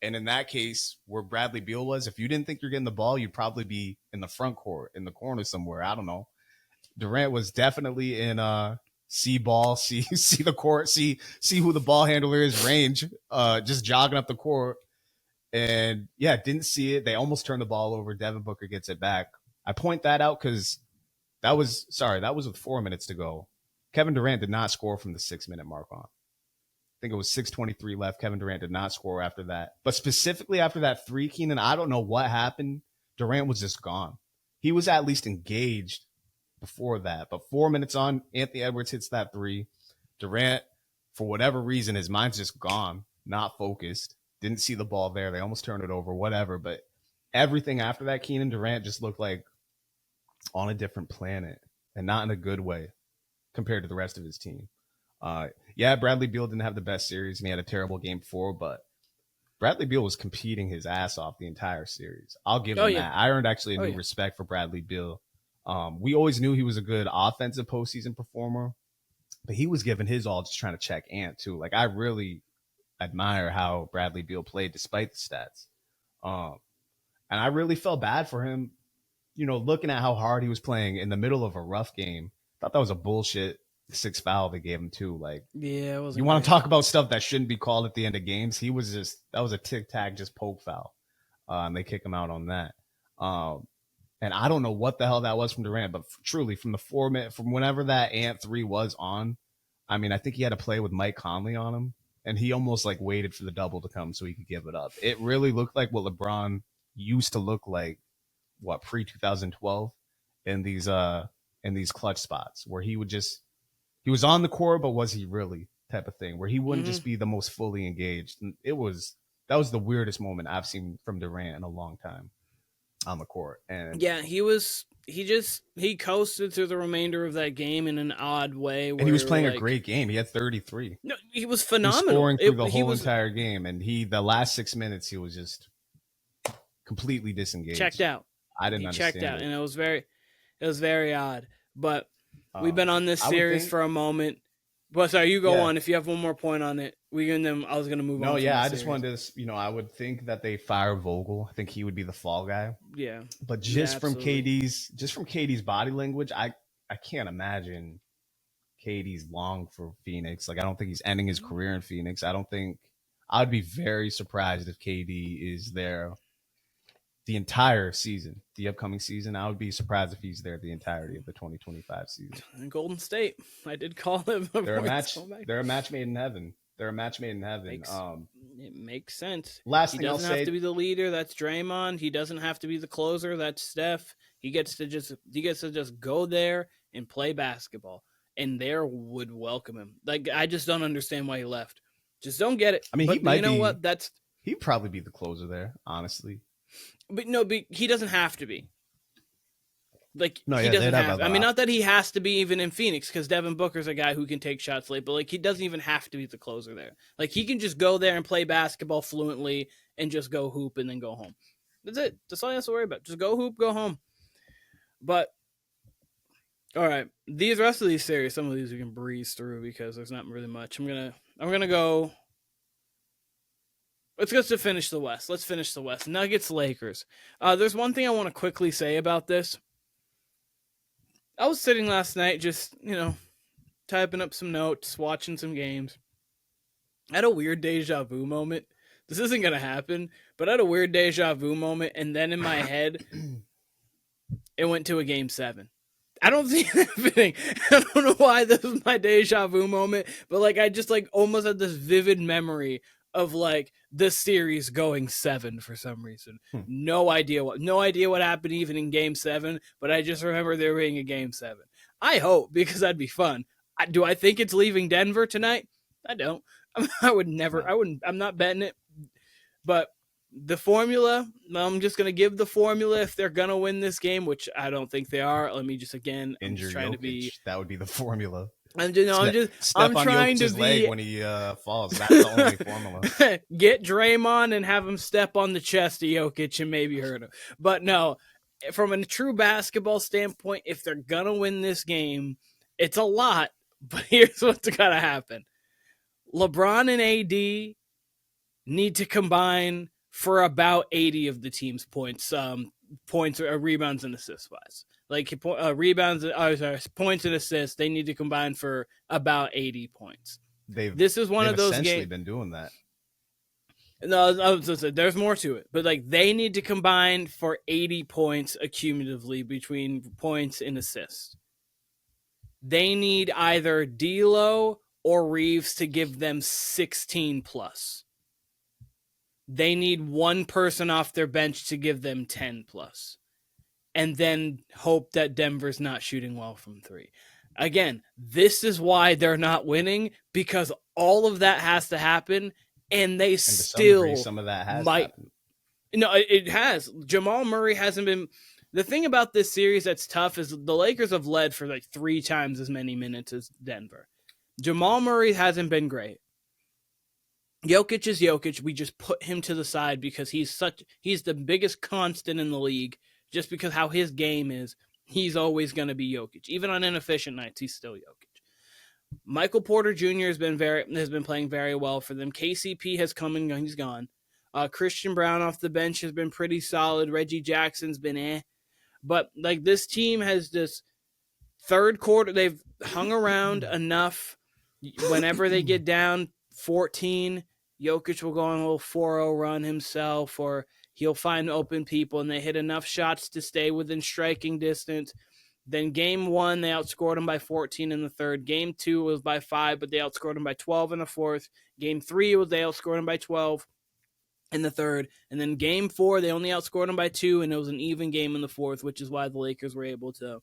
And in that case, where Bradley Beal was, if you didn't think you're getting the ball, you'd probably be in the front court, in the corner somewhere. I don't know. Durant was definitely in see ball, see the court, see who the ball handler is, range, just jogging up the court. And yeah, didn't see it. They almost turned the ball over. Devin Booker gets it back. I point that out because that was with 4 minutes to go. Kevin Durant did not score from the 6 minute mark on. I think it was 6:23 left. Kevin Durant did not score after that. But specifically after that three, Keenan, I don't know what happened. Durant was just gone. He was at least engaged before that. But 4 minutes on, Anthony Edwards hits that three. Durant, for whatever reason, his mind's just gone, not focused. Didn't see the ball there. They almost turned it over, whatever. But everything after that, Keenan, Durant just looked like on a different planet, and not in a good way compared to the rest of his team. Yeah, Bradley Beal didn't have the best series, and he had a terrible game 4, but Bradley Beal was competing his ass off the entire series. I'll give him that. I earned actually a new respect for Bradley Beal. We always knew he was a good offensive postseason performer, but he was giving his all just trying to check Ant too. Like, I really admire how Bradley Beal played despite the stats. And I really felt bad for him, you know, looking at how hard he was playing in the middle of a rough game. Thought that was a bullshit 6 foul they gave him too. Like, yeah, it was. You want to talk about stuff that shouldn't be called at the end of games? That was a tic-tac, just poke foul. And they kick him out on that. And I don't know what the hell that was from Durant, but truly from the 4 minute, from whenever that Ant 3 was on, I mean, I think he had to play with Mike Conley on him, and he almost like waited for the double to come so he could give it up. It really looked like what LeBron used to look like, pre-2012 in these clutch spots where he was on the court, but was he really type of thing, where he wouldn't just be the most fully engaged. And that was the weirdest moment I've seen from Durant in a long time on the court. And yeah, he was he coasted through the remainder of that game in an odd way. And he was playing like, a great game. He had 33. No, he was He was phenomenal. scoring through the He whole was entire game, and the last 6 minutes, he was just completely disengaged. checked out. I didn't He understand checked out, it. and it was very odd. But we've been on this series for a moment. But sorry, you go on. If you have one more point on it, I was gonna move on. No, yeah, I just wanted to, I would think that they fire Vogel. I think he would be the fall guy. Yeah, but just from KD's body language, I can't imagine KD's long for Phoenix. Like, I don't think he's ending his career in Phoenix. I'd be very surprised if KD is there the entire season, the upcoming season. I would be surprised if he's there the entirety of the 2025 season. In Golden State, I did call them. They're a match made in heaven. It makes sense. Last he thing I'll say, doesn't have to be the leader. That's Draymond. He doesn't have to be the closer. That's Steph. He gets to just go there and play basketball, and there would welcome him. Like, I just don't understand why he left. Just don't get it. I mean, he'd probably be the closer there, honestly. But no, he doesn't have to be. Like, no, he doesn't have. I mean, not that he has to be even in Phoenix, because Devin Booker's a guy who can take shots late, but like, he doesn't even have to be the closer there. Like, he can just go there and play basketball fluently and just go hoop and then go home. That's it. That's all he has to worry about. Just go hoop, go home. But all right, these rest of these series, some of these we can breeze through because there's not really much. I'm gonna go. Let's go to finish the West. Let's finish the West. Nuggets, Lakers. There's one thing I want to quickly say about this. I was sitting last night just, typing up some notes, watching some games. I had a weird deja vu moment. This isn't going to happen, but I had a weird deja vu moment, and then in my head, it went to a Game 7. I don't see it happening. I don't know why this was my deja vu moment, but like, I just like almost had this vivid memory of like the series going 7 for some reason. No idea what happened even in Game 7, but I just remember there being a Game 7. I hope, because that'd be fun. Do I think it's leaving Denver tonight? I don't. I'm not betting it. But the formula, I'm just going to give the formula if they're going to win this game, which I don't think they are. Let me just again, injure Jokic. That would be the formula. I'm trying to be leg when he falls. That's the only formula. Get Draymond and have him step on the chest of Jokic and maybe hurt him. But no, from a true basketball standpoint, if they're gonna win this game, it's a lot. But here's what's gotta happen: LeBron and AD need to combine for about 80 of the team's points, rebounds and assists wise. Like points and assists, they need to combine for about 80 points. This is one of those games. Essentially been doing that. No, there's more to it, but like they need to combine for 80 points accumulatively between points and assists. They need either D'Lo or Reeves to give them 16 plus. They need one person off their bench to give them 10 plus. And then hope that Denver's not shooting well from 3. Again, this is why they're not winning, because all of that has to happen, and they still some of that has happened. No, it has. Jamal Murray hasn't been. The thing about this series that's tough is the Lakers have led for like 3 times as many minutes as Denver. Jamal Murray hasn't been great. Jokic is Jokic. We just put him to the side because he's the biggest constant in the league. Just because how his game is, he's always going to be Jokic. Even on inefficient nights, he's still Jokic. Michael Porter Jr. has been playing very well for them. KCP has come and he's gone. Christian Brown off the bench has been pretty solid. Reggie Jackson's been But like this team has this third quarter, they've hung around enough. Whenever they get down 14, Jokic will go on a little 4-0 run himself, or he'll find open people, and they hit enough shots to stay within striking distance. Then game 1, they outscored them by 14 in the third. Game 2 was by 5, but they outscored them by 12 in the fourth. Game 3 they outscored them by 12 in the third. And then game 4, they only outscored them by 2, and it was an even game in the fourth, which is why the Lakers were able to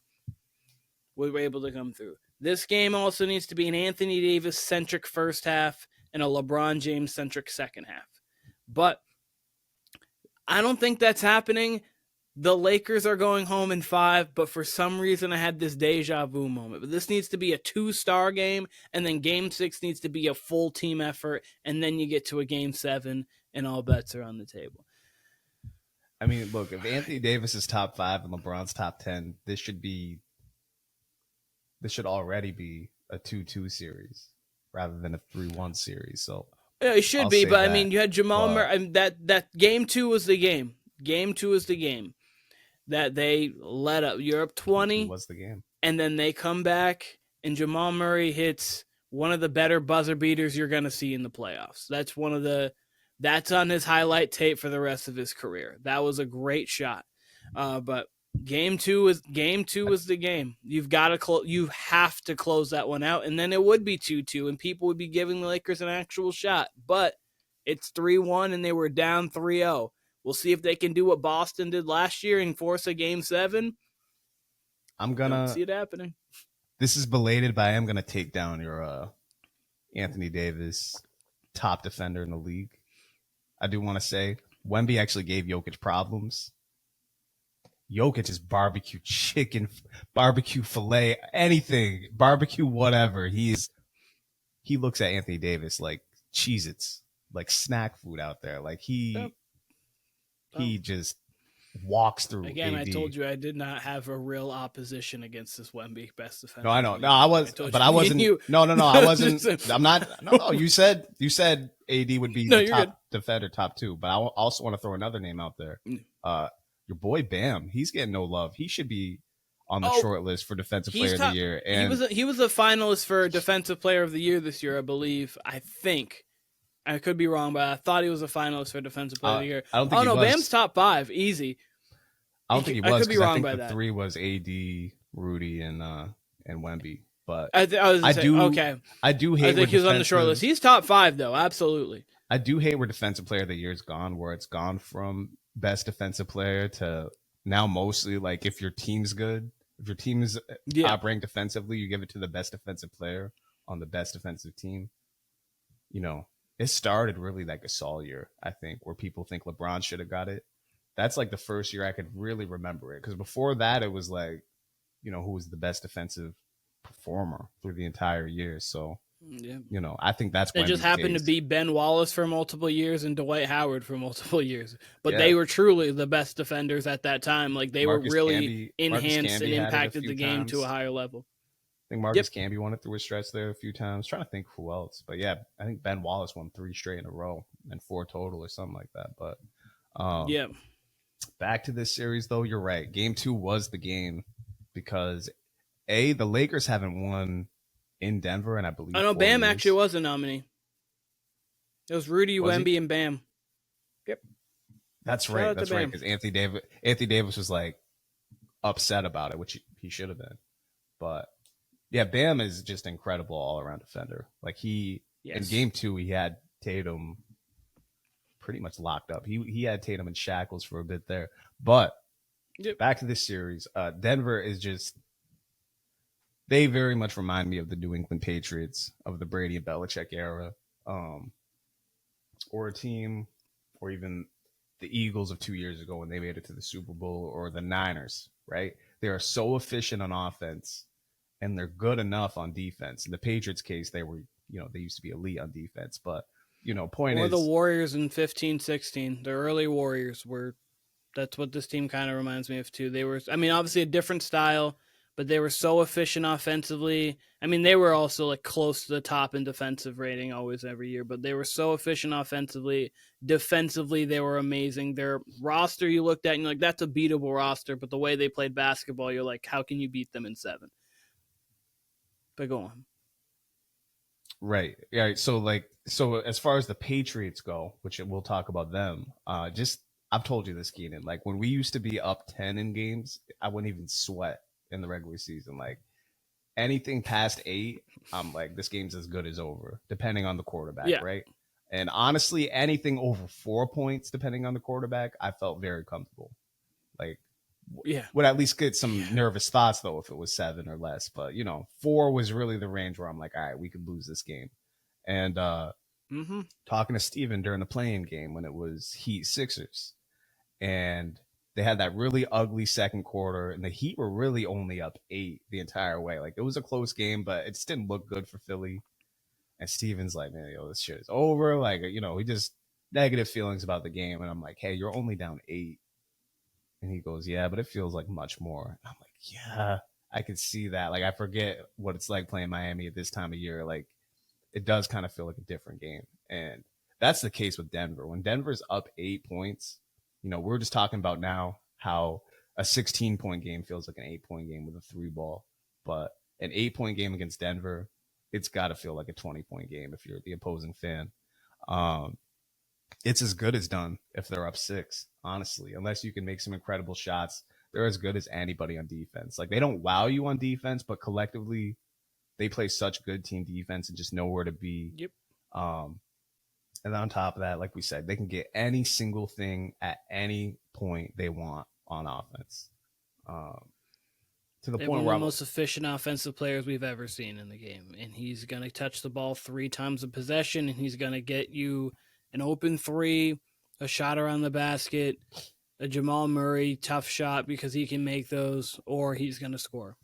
come through. This game also needs to be an Anthony Davis-centric first half and a LeBron James-centric second half. But I don't think that's happening. the Lakers are going home in 5, but for some reason I had this deja vu moment. But this needs to be a 2-star game, and then game 6 needs to be a full team effort, and then you get to a game 7, and all bets are on the table. I mean, look, if Anthony Davis is top 5 and LeBron's top 10, this should already be a 2-2 series rather than a 3-1 series. So yeah, it should I'll be, say but I that, mean, you had Jamal but- Murray. I mean, that game 2 was the game. Game 2 is the game that they let up. You're up 20. was the game. And then they come back, and Jamal Murray hits one of the better buzzer beaters you're going to see in the playoffs. That's on his highlight tape for the rest of his career. That was a great shot. But game 2 is the game. You have to close that one out, and then it would be 2-2, and people would be giving the Lakers an actual shot. But it's 3-1, and they were down 3-0. We'll see if they can do what Boston did last year and force a game 7. I'm Don't gonna see it happening. This is belated, but I am gonna take down your Anthony Davis top defender in the league. I do want to say Wemby actually gave Jokic problems. Jokic is barbecue chicken, barbecue filet, anything, barbecue whatever. He looks at Anthony Davis like Cheez-Its, like snack food out there. Like he just walks through. Again, AD. I told you I did not have a real opposition against this Wemby best defender. No, I know. No, I was, told but you. I wasn't. You- No, I wasn't. I'm not. No, you said AD would be No, the you're top good. defender, top 2. But I also want to throw another name out there. Your boy Bam. He's getting no love. He should be on the short list for defensive player of the year. And he was a finalist for defensive player of the year this year, I believe. I think. I could be wrong, but I thought he was a finalist for defensive player of the year. I don't think he was. Bam's top 5, easy. I don't think he I was. could be 'Cause wrong I think by the that. 3 was AD, Rudy, and Wemby. But I do hate. I do hate. I think where he's on the short defensive- list. He's top 5 though, absolutely. I do hate where defensive player of the year is gone, where it's gone from best defensive player to now mostly like if your team's good, if your team is top ranked defensively, you give it to the best defensive player on the best defensive team. You know, it started really that Gasol year, I think, where people think LeBron should have got it. That's like the first year I could really remember it. Because before that, it was like, you know, who was the best defensive performer through the entire year. So, you know, I think that's It just happened to be Ben Wallace for multiple years and Dwight Howard for multiple years. But they were truly the best defenders at that time. Like they Marcus were really Camby enhanced and had it a impacted few the game times. to a higher level. I think Marcus Camby won it through a stretch there a few times. Trying to think who else. But yeah, I think Ben Wallace won 3 straight in a row and 4 total or something like that. But back to this series, though, you're right. Game 2 was the game because, the Lakers haven't won in Denver, and I believe I know 4 Bam years. actually was a nominee. It was Rudy, Was he? Wemby, and Bam. Yep. That's Shout right. out to That's right. Bam. Because Anthony Davis was like upset about it, which he should have been. But yeah, Bam is just incredible all around defender. Like in game 2, he had Tatum pretty much locked up. He had Tatum in shackles for a bit there. But back to this series, Denver is just, they very much remind me of the New England Patriots of the Brady and Belichick era, or a team, or even the Eagles of 2 years ago when they made it to the Super Bowl, or the Niners, right? They are so efficient on offense and they're good enough on defense. In the Patriots case, they were, they used to be elite on defense, but point Or is the Warriors in 15-16. The early Warriors that's what this team kind of reminds me of too. They were, obviously a different style, but they were so efficient offensively. They were also like close to the top in defensive rating always every year, but they were so efficient offensively. Defensively, they were amazing. Their roster you looked at and you're like, that's a beatable roster, but the way they played basketball, you're like, how can you beat them in 7? But go on. Right. Yeah. So as far as the Patriots go, which we'll talk about them, I've told you this, Keenan, like when we used to be up 10 in games, I wouldn't even sweat in the regular season. Like anything past 8, I'm like, this game's as good as over, depending on the quarterback. Yeah. Right. And honestly, anything over 4 points, depending on the quarterback, I felt very comfortable. Like, would at least get some nervous thoughts though if it was 7 or less. But 4 was really the range where I'm like, all right, we could lose this game. And talking to Steven during the playing game when it was Heat Sixers, and They had that really ugly second quarter, and the Heat were really only up 8 the entire way. Like, it was a close game, but it just didn't look good for Philly. And Steven's like, man, this shit is over. Like, he just negative feelings about the game. And I'm like, hey, you're only down 8. And he goes, yeah, but it feels like much more. And I'm like, yeah, I could see that. Like, I forget what it's like playing Miami at this time of year. Like, it does kind of feel like a different game. And that's the case with Denver. When Denver's up 8 points, we're just talking about now how a 16-point game feels like an 8-point game with a 3-ball. But an 8-point game against Denver, it's got to feel like a 20-point game if you're the opposing fan. It's as good as done if they're up 6, honestly, unless you can make some incredible shots. They're as good as anybody on defense. Like, they don't wow you on defense, but collectively they play such good team defense and just know where to be. Yep. And on top of that, like we said, they can get any single thing at any point they want on offense. To the point one of where the most efficient offensive players we've ever seen in the game. And he's going to touch the ball 3 times a possession, and he's going to get you an open 3, a shot around the basket, a Jamal Murray tough shot because he can make those, or he's going to score.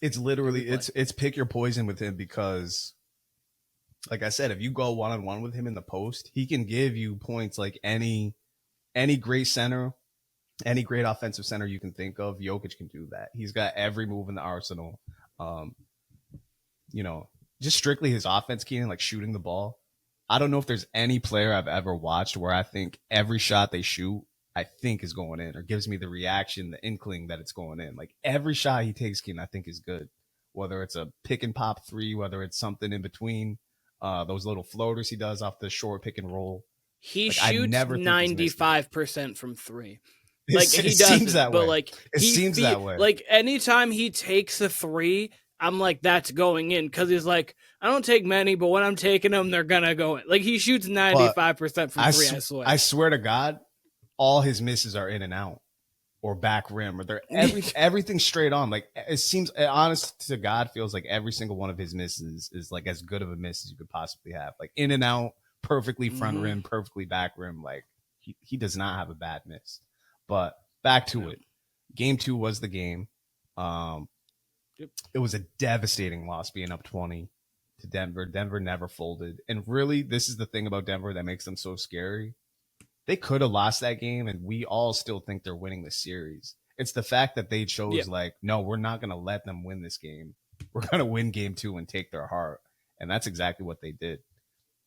It's literally, it's pick your poison with him because, like I said, if you go one-on-one with him in the post, he can give you points like any great center, any great offensive center you can think of. Jokic can do that. He's got every move in the arsenal. Just strictly his offense, Keenan, like shooting the ball. I don't know if there's any player I've ever watched where I think every shot they shoot, I think is going in, or gives me the reaction, the inkling that it's going in. Like, every shot he takes, Keenan, I think is good. Whether it's a pick and pop 3, whether it's something in between, those little floaters he does off the short pick and roll. He shoots 95% from 3. Like, he does, seems that but way. like It seems that way. Like, anytime he takes a 3, I'm like, that's going in, because he's like, I don't take many, but when I'm taking them, they're gonna go in. Like, he shoots 95% from 3. I swear. I swear to God, all his misses are in and out or back rim, or they're everything's straight on. Like, it seems, honest to God, feels like every single one of his misses is like as good of a miss as you could possibly have. Like, in and out, perfectly front rim, perfectly back rim. Like, he does not have a bad miss. But back to it. Game 2 was the game. It was a devastating loss, being up 20 to Denver. Denver never folded. And really, this is the thing about Denver that makes them so scary. They could have lost that game, and we all still think they're winning the series. It's the fact that they chose, no, we're not going to let them win this game. We're going to win game 2 and take their heart. And that's exactly what they did.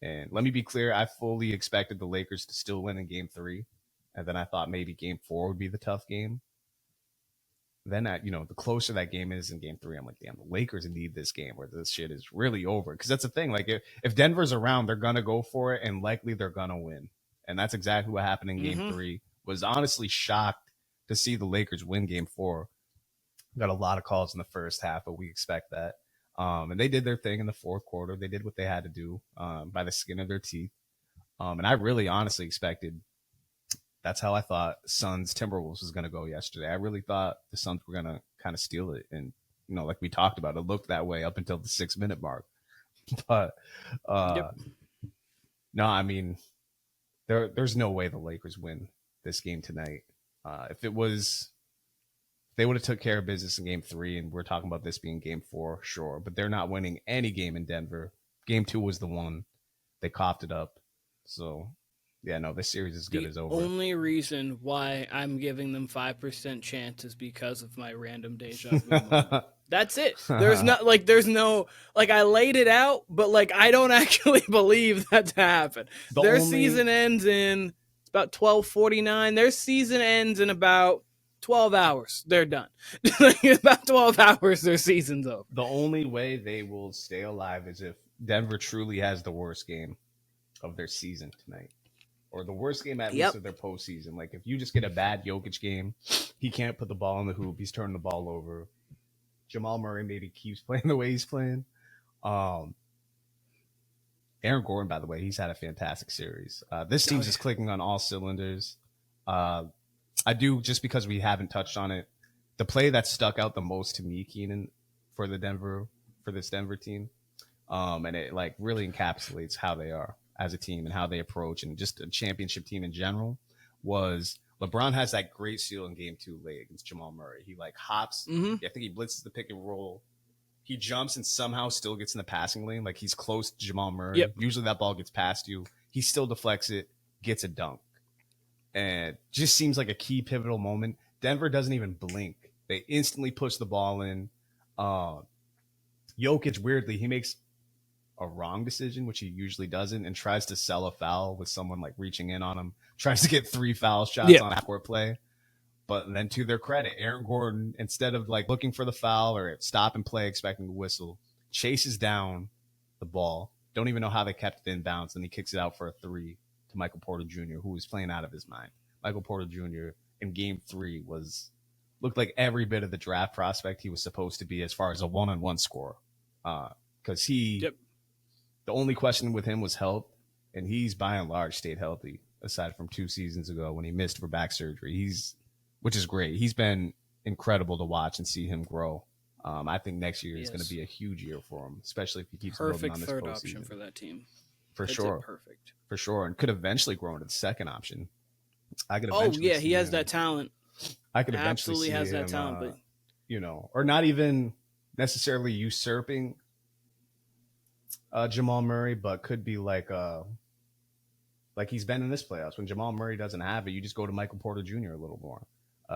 And let me be clear, I fully expected the Lakers to still win in game 3. And then I thought maybe game 4 would be the tough game. Then, the closer that game is in game 3, I'm like, damn, the Lakers need this game where this shit is really over. Because that's the thing. Like, if Denver's around, they're going to go for it, and likely they're going to win. And that's exactly what happened in game 3. Was honestly shocked to see the Lakers win game 4. Got a lot of calls in the first half, but we expect that. And they did their thing in the fourth quarter. They did what they had to do by the skin of their teeth. And I really honestly expected, that's how I thought Suns Timberwolves was going to go yesterday. I really thought the Suns were going to kind of steal it. And, like we talked about, it looked that way up until the 6-minute mark. But no, I mean, there's no way the Lakers win this game tonight. If they would have took care of business in game 3, and we're talking about this being game 4, sure. But they're not winning any game in Denver. Game 2 was the one. They coughed it up. So, yeah, no, this series is good as over. The only reason why I'm giving them 5% chance is because of my random deja vu moment. That's it. There's no, I laid it out, but I don't actually believe that to happen. Their season ends in about 12:49. Their season ends in about 12 hours. They're done. About 12 hours, their season's over. The only way they will stay alive is if Denver truly has the worst game of their season tonight. Or the worst game, at least, of their postseason. Like, if you just get a bad Jokic game, he can't put the ball in the hoop. He's turning the ball over. Jamal Murray maybe keeps playing the way he's playing. Aaron Gordon, by the way, he's had a fantastic series. This team's just clicking on all cylinders. I do, just because we haven't touched on it, the play that stuck out the most to me, Keenan, for this Denver team, and it really encapsulates how they are as a team and how they approach, and just a championship team in general, was LeBron has that great steal in game 2 late against Jamal Murray. He like hops. Mm-hmm. I think he blitzes the pick and roll. He jumps and somehow still gets in the passing lane. Like he's close to Jamal Murray. Yep. Usually that ball gets past you. He still deflects it, gets a dunk. And just seems like a key pivotal moment. Denver doesn't even blink. They instantly push the ball in. Jokic, weirdly, he makes a wrong decision, which he usually doesn't, and tries to sell a foul with someone like reaching in on him. Tries to get 3 foul shots on a half-court play. But then to their credit, Aaron Gordon, instead of like looking for the foul or stop and play expecting the whistle, chases down the ball. Don't even know how they kept it in bounds. And he kicks it out for a 3 to Michael Porter Jr., who was playing out of his mind. Michael Porter Jr. in game 3 looked like every bit of the draft prospect he was supposed to be as far as a one-on-one scorer. Because the only question with him was health, and he's by and large stayed healthy, aside from 2 seasons ago when he missed for back surgery. Which is great. He's been incredible to watch and see him grow. I think next year is going to be a huge year for him, especially if he keeps building on this third postseason. option for that team. For sure. Perfect. For sure. And could eventually grow into the second option. He has that talent. I could eventually absolutely has see that him, talent, but or not even necessarily usurping Jamal Murray, but could be like he's been in this playoffs. When Jamal Murray doesn't have it, you just go to Michael Porter Jr. a little more.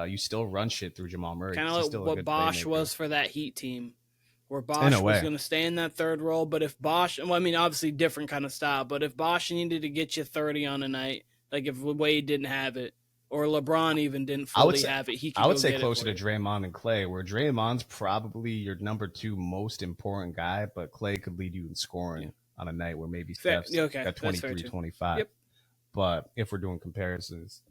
You still run shit through Jamal Murray. Kind of like what Bosh was for that Heat team, where Bosh was going to stay in that third role. But if Bosh, obviously different kind of style, but if Bosh needed to get you 30 on a night, like if Wade didn't have it, or LeBron even didn't fully have it, I would say closer to Draymond and Clay, where Draymond's probably your number 2 most important guy, but Clay could lead you in scoring on a night where maybe Steph's got 23, 25. Yep. But if we're doing comparisons,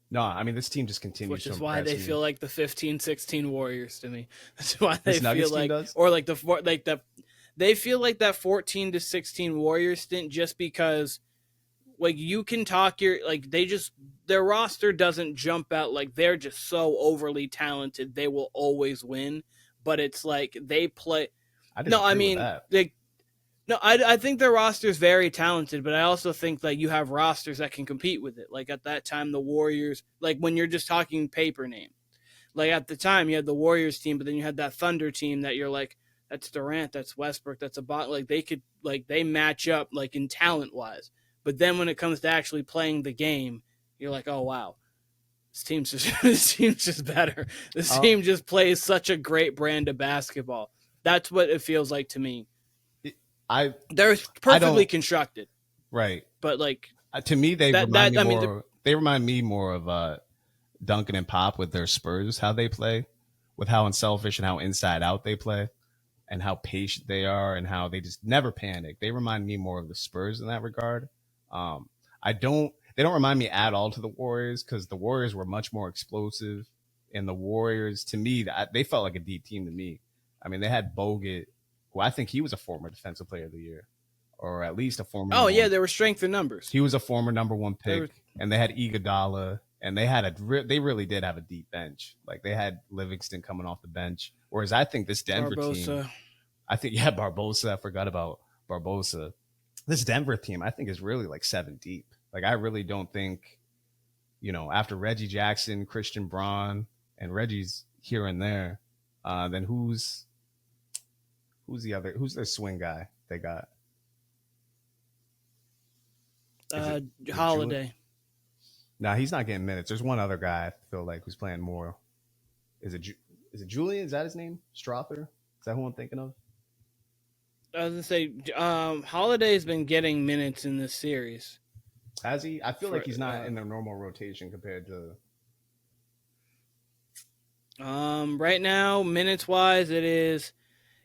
no, this team just continues Which to is why they me. feel like the 15-16 Warriors to me. That's why they feel like, does? or like they feel like that 14-16 Warriors stint, just because like you can talk their roster doesn't jump out, like they're just so overly talented they will always win, but it's like they play. I think their roster is very talented, but I also think that you have rosters that can compete with it. Like at that time, the Warriors, like when you're just talking paper name, like at the time you had the Warriors team, but then you had that Thunder team that you're like, that's Durant, that's Westbrook, that's a bot. Like they match up like in talent wise. But then when it comes to actually playing the game, you're like, oh wow, this team's just better. This team just plays such a great brand of basketball. That's what it feels like to me. They're perfectly constructed, right? But like to me, they remind me more of Duncan and Pop with their Spurs, how they play, with how unselfish and how inside out they play, and how patient they are, and how they just never panic. They remind me more of the Spurs in that regard. They don't remind me at all to the Warriors, because the Warriors were much more explosive, and the Warriors, to me, they felt like a deep team to me. They had Bogut, who I think he was a former Defensive Player of the Year, or at least a former. Oh yeah, there were strength in numbers. He was a former number 1 pick, and they had Iguodala, and they really did have a deep bench. Like they had Livingston coming off the bench, whereas I think this Denver team, Barbosa. I forgot about Barbosa. This Denver team, I think, is really like 7 deep. Like I really don't think, after Reggie Jackson, Christian Braun, and Reggie's here and there, then who's their swing guy they got? Holiday. Nah, he's not getting minutes. There's one other guy I feel like who's playing more. Is it Julian? Is that his name? Strother? Is that who I'm thinking of? I was gonna say, Holiday's been getting minutes in this series. Has he? I feel like he's not in their normal rotation compared to. Right now, minutes wise, it is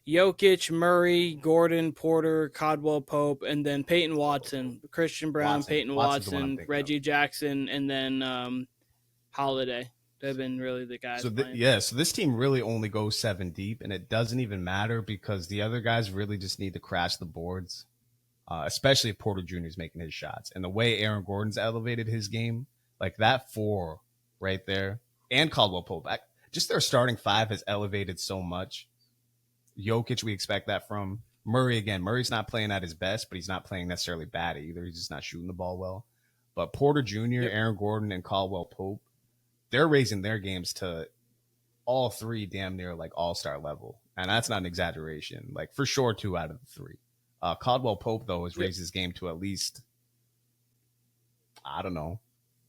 Jokic, Murray, Gordon, Porter, Caldwell Pope, and then Peyton Watson, Christian Brown, Peyton Watson, Reggie Jackson, and then Holiday. They've been really the guys. So this team really only goes 7 deep, and it doesn't even matter because the other guys really just need to crash the boards, especially if Porter Jr. is making his shots. And the way Aaron Gordon's elevated his game, like that 4 right there, and Caldwell Pope, just their starting 5 has elevated so much. Jokic, we expect that from. Murray, again, Murray's not playing at his best, but he's not playing necessarily bad either. He's just not shooting the ball well. But Porter Jr., Aaron Gordon, and Caldwell Pope, they're raising their games to all three damn near like all-star level. And that's not an exaggeration. Like for sure, 2 out of the 3. Caldwell Pope, though, has raised his game to at least, I don't know,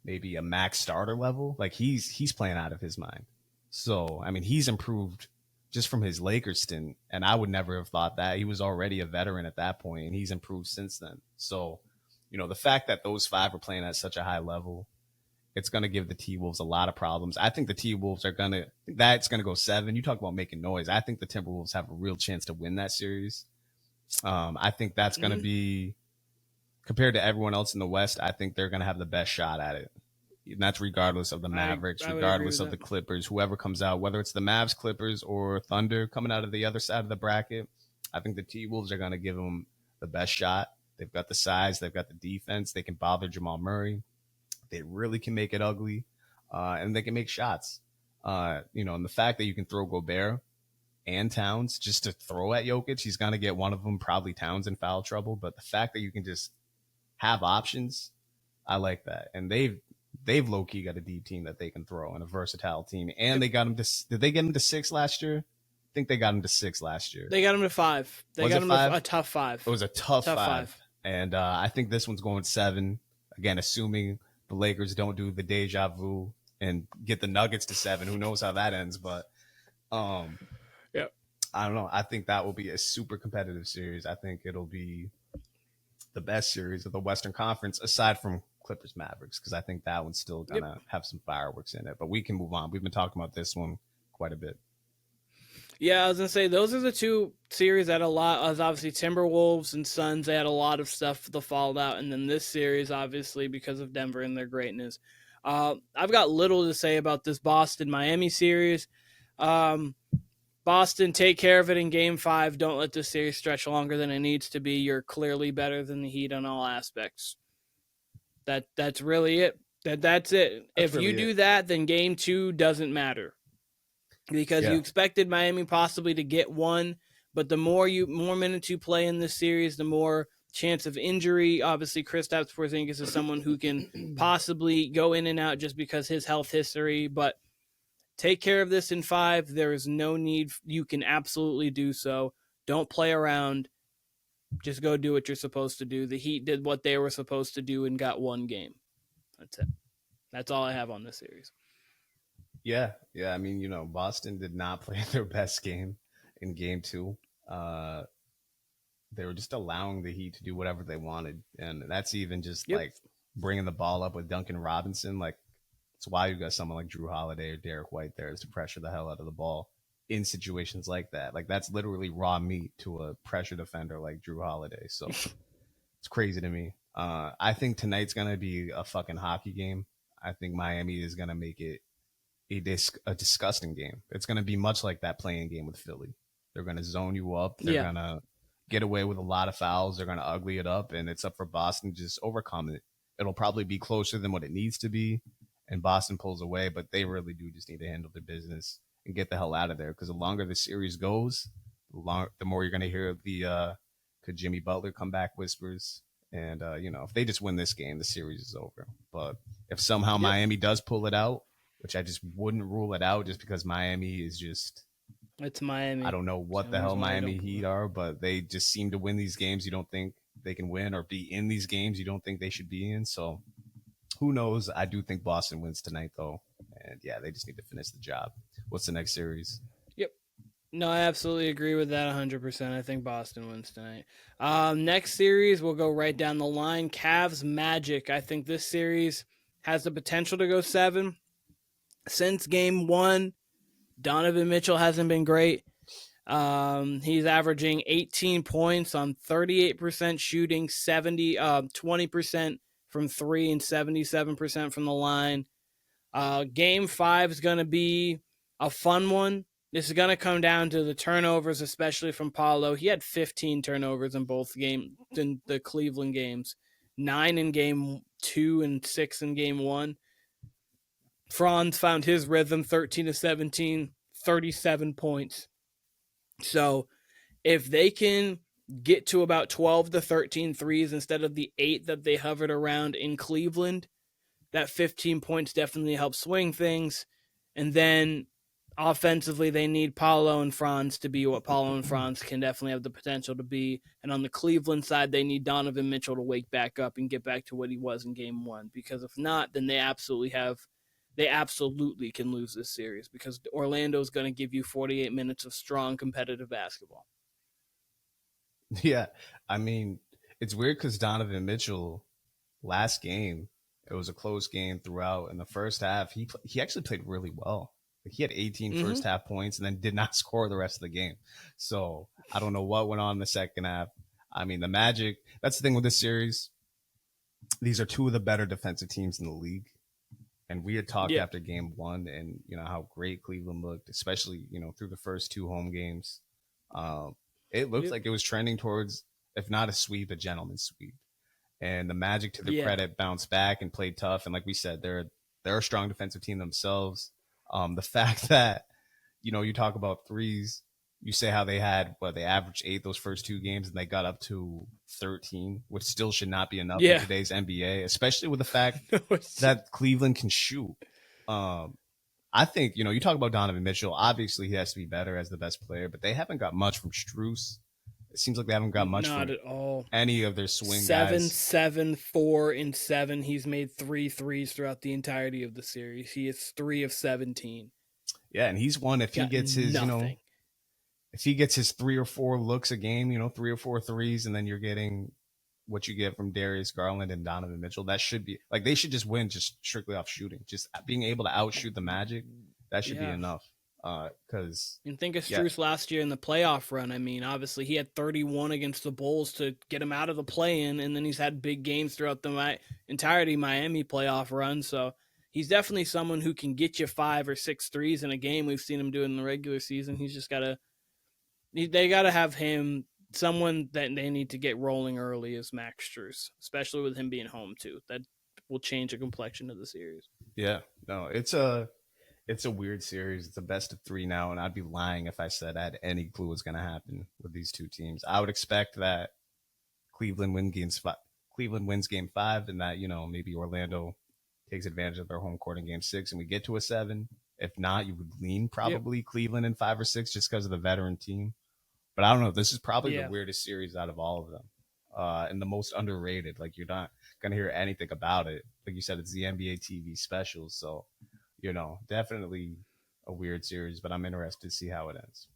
maybe a max starter level. Like he's playing out of his mind. So, I mean, he's improved just from his Lakers stint. And I would never have thought that. He was already a veteran at that point, and he's improved since then. So, you know, the fact that those 5 are playing at such a high level, it's going to give the T-Wolves a lot of problems. I think the T-Wolves are that's going to go 7. You talk about making noise. I think the Timberwolves have a real chance to win that series. I think that's going to be, compared to everyone else in the West, I think they're going to have the best shot at it. And that's regardless of the Mavericks, regardless of the Clippers, whoever comes out, whether it's the Mavs, Clippers, or Thunder coming out of the other side of the bracket. I think the T-Wolves are going to give them the best shot. They've got the size. They've got the defense. They can bother Jamal Murray. They really can make it ugly, and they can make shots. You know, and the fact that you can throw Gobert and Towns just to throw at Jokic, he's going to get one of them, probably Towns, in foul trouble. But the fact that you can just have options, I like that. And they've low-key got a deep team that they can throw, and a versatile team. And they got him to – did they get him to 6 last year? I think they got him to 6 last year. They got him to 5. They got him to a tough 5. It was a tough 5. And I think this one's going 7. Again, assuming – the Lakers don't do the deja vu and get the Nuggets to 7. Who knows how that ends? But I don't know. I think that will be a super competitive series. I think it'll be the best series of the Western Conference, aside from Clippers Mavericks, because I think that one's still gonna have some fireworks in it. But we can move on. We've been talking about this one quite a bit. Yeah, I was gonna say those are the 2 series that obviously Timberwolves and Suns. They had a lot of stuff to fall out, and then this series, obviously, because of Denver and their greatness. I've got little to say about this Boston-Miami series. Boston, take care of it in Game 5. Don't let this series stretch longer than it needs to be. You're clearly better than the Heat on all aspects. That's really it. That's it. If you do that, then Game 2 doesn't matter. Because you expected Miami possibly to get 1, but the more minutes you play in this series, the more chance of injury. Obviously, Kristaps Porzingis is someone who can possibly go in and out just because his health history. But take care of this in 5. There is no need. You can absolutely do so. Don't play around. Just go do what you're supposed to do. The Heat did what they were supposed to do and got 1 game. That's it. That's all I have on this series. Yeah. I mean, you know, Boston did not play their best game in Game 2. They were just allowing the Heat to do whatever they wanted, and that's even just like bringing the ball up with Duncan Robinson. Like, it's why you got someone like Drew Holiday or Derek White there, is to pressure the hell out of the ball in situations like that. Like, that's literally raw meat to a pressure defender like Drew Holiday. So it's crazy to me. I think tonight's gonna be a fucking hockey game. I think Miami is gonna make it a disgusting game. It's going to be much like that playing game with Philly. They're going to zone you up. They're going to get away with a lot of fouls. They're going to ugly it up, and it's up for Boston to just overcome it. It'll probably be closer than what it needs to be, and Boston pulls away, but they really do just need to handle their business and get the hell out of there, because the longer the series goes, the more you're going to hear the could Jimmy Butler come back whispers. And, you know, if they just win this game, the series is over. But if somehow Miami does pull it out, which I just wouldn't rule it out, just because Miami is just – it's Miami. I don't know what the hell Miami Heat are, but they just seem to win these games you don't think they can win, or be in these games you don't think they should be in. So who knows? I do think Boston wins tonight, though. And, yeah, they just need to finish the job. What's the next series? No, I absolutely agree with that 100%. I think Boston wins tonight. Next series, we'll go right down the line. Cavs Magic. I think this series has the potential to go 7. Since Game 1, Donovan Mitchell hasn't been great. He's averaging 18 points on 38% shooting, 20% from 3 and 77% from the line. Game 5 is going to be a fun one. This is going to come down to the turnovers, especially from Paolo. He had 15 turnovers in both games, in the Cleveland games. 9 in Game 2 and 6 in Game 1. Franz found his rhythm, 13 to 17, 37 points. So if they can get to about 12 to 13 threes instead of the 8 that they hovered around in Cleveland, that 15 points definitely helps swing things. And then offensively, they need Paolo and Franz to be what Paolo and Franz can definitely have the potential to be. And on the Cleveland side, they need Donovan Mitchell to wake back up and get back to what he was in game one. Because if not, then they absolutely can lose this series, because Orlando is going to give you 48 minutes of strong competitive basketball. Yeah. I mean, it's weird because Donovan Mitchell last game, it was a close game throughout. In the first half, he actually played really well. Like, he had 18 first half points and then did not score the rest of the game. So I don't know what went on in the second half. I mean, the Magic, that's the thing with this series. These are two of the better defensive teams in the league. And we had talked after game one and, how great Cleveland looked, especially, through the first two home games. It looked like it was trending towards, if not a sweep, a gentleman's sweep. And the Magic, to their credit, bounced back and played tough. And like we said, they're a strong defensive team themselves. The fact that, you talk about threes, you say how they averaged 8 those first two games and they got up to 13, which still should not be enough in today's NBA, especially with the fact that Cleveland can shoot. I think, you talk about Donovan Mitchell, obviously he has to be better as the best player, but they haven't got much from Strus. It seems like they haven't got much Not from at all. any of their swing 7, guys. 7, 4, and 7. He's made 3 threes throughout the entirety of the series. He is 3 of 17. Yeah, and he's one if he gets his, if he gets his 3 or 4 looks a game, 3 or 4 threes, and then you're getting what you get from Darius Garland and Donovan Mitchell, that should be like they should just win just strictly off shooting. Just being able to outshoot the Magic, that should be enough. Because and think of Strus last year in the playoff run. I mean, obviously he had 31 against the Bulls to get him out of the play-in, and then he's had big games throughout the entirety Miami playoff run. So he's definitely someone who can get you 5 or 6 threes in a game. We've seen him do it in the regular season. He's just they got to have him. Someone that they need to get rolling early is Max Strus, especially with him being home too. That will change the complexion of the series. Yeah, no, it's a weird series. It's a best of 3 now, and I'd be lying if I said I had any clue what's going to happen with these two teams. I would expect that Cleveland wins game 5, and that maybe Orlando takes advantage of their home court in game 6, and we get to a 7. If not, you would lean probably Cleveland in 5 or 6 just because of the veteran team. But I don't know. This is probably the weirdest series out of all of them, and the most underrated. Like, you're not gonna hear anything about it. Like you said, it's the NBA TV special, so definitely a weird series. But I'm interested to see how it ends.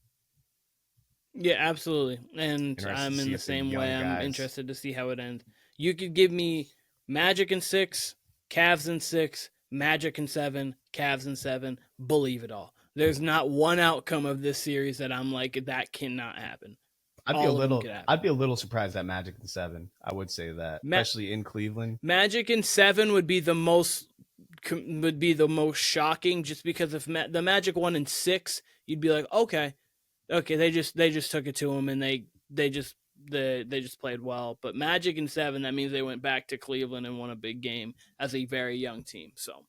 Yeah, absolutely. And I'm in the same way. I'm interested to see how it ends. You could give me Magic in 6, Cavs in 6, Magic in 7, Cavs in 7. Believe it all. There's not one outcome of this series that I'm like, that cannot happen. I'd be a little surprised at Magic in 7. I would say that, especially in Cleveland. Magic in 7 would be the most shocking, just because if the Magic won in 6, you'd be like, okay, they just took it to them and they just played well. But Magic in 7, that means they went back to Cleveland and won a big game as a very young team. So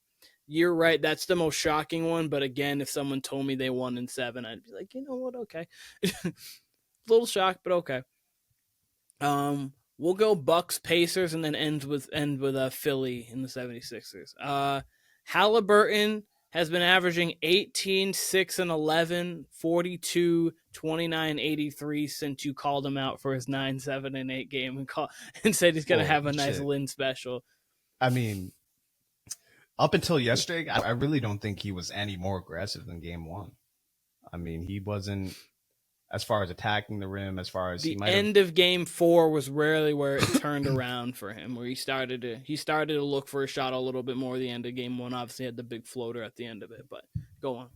you're right, that's the most shocking one. But again, if someone told me they won in 7, I'd be like, you know what, okay. A little shocked, but okay. We'll go Bucks, Pacers, and then end with Philly in the 76ers. Halliburton has been averaging 18, 6, and 11, 42, 29, 83 since you called him out for his 9, 7, and 8 game and said he's going to have a nice Lynn special. I mean, up until yesterday, I really don't think he was any more aggressive than game 1. I mean, he wasn't, as far as attacking the rim, as far as the end of game 4 was rarely where it turned around for him, where he started to look for a shot a little bit more at the end of game 1. Obviously had the big floater at the end of it, but go on.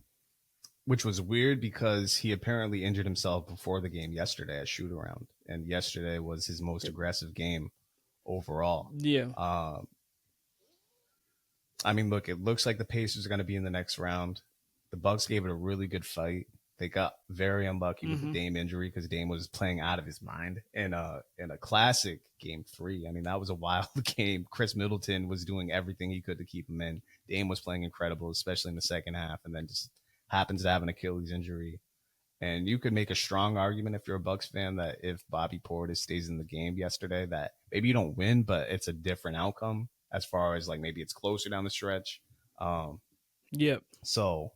Which was weird because he apparently injured himself before the game yesterday at shoot around, and yesterday was his most aggressive game overall. Yeah. I mean, look, it looks like the Pacers are going to be in the next round. The Bucks gave it a really good fight. They got very unlucky with the Dame injury because Dame was playing out of his mind in a classic game 3. I mean, that was a wild game. Chris Middleton was doing everything he could to keep him in. Dame was playing incredible, especially in the second half, and then just happens to have an Achilles injury. And you could make a strong argument if you're a Bucks fan that if Bobby Portis stays in the game yesterday, that maybe you don't win, but it's a different outcome as far as like maybe it's closer down the stretch. Yep. So,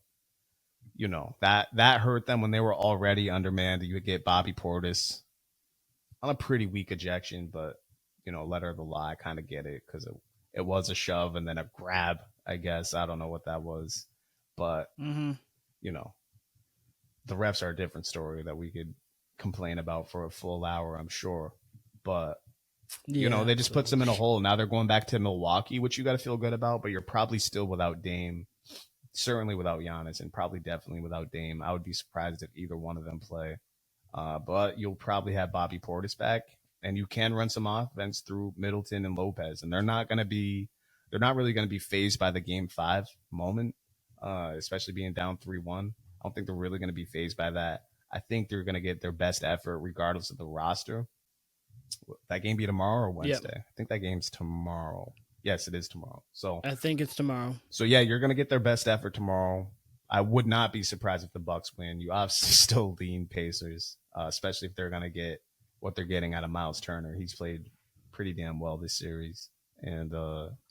you know, that hurt them when they were already undermanned. You would get Bobby Portis on a pretty weak ejection, but, you know, letter of the law, I kind of get it because it was a shove and then a grab, I guess. I don't know what that was. But, you know, the refs are a different story that we could complain about for a full hour, I'm sure. But, you know, they just puts them in a hole. Now they're going back to Milwaukee, which you got to feel good about, but you're probably still without Dame. Certainly without Giannis, and probably definitely without Dame. I would be surprised if either one of them play. But you'll probably have Bobby Portis back, and you can run some offense through Middleton and Lopez, and they're not really going to be fazed by the Game 5 moment, especially being down 3-1. I don't think they're really going to be fazed by that. I think they're going to get their best effort regardless of the roster. That game be tomorrow or Wednesday? Yep. I think that game's tomorrow. Yes, it is tomorrow. So I think it's tomorrow. So yeah, you're going to get their best effort tomorrow. I would not be surprised if the Bucks win. You obviously still lean Pacers, especially if they're going to get what they're getting out of Miles Turner. He's played pretty damn well this series. And,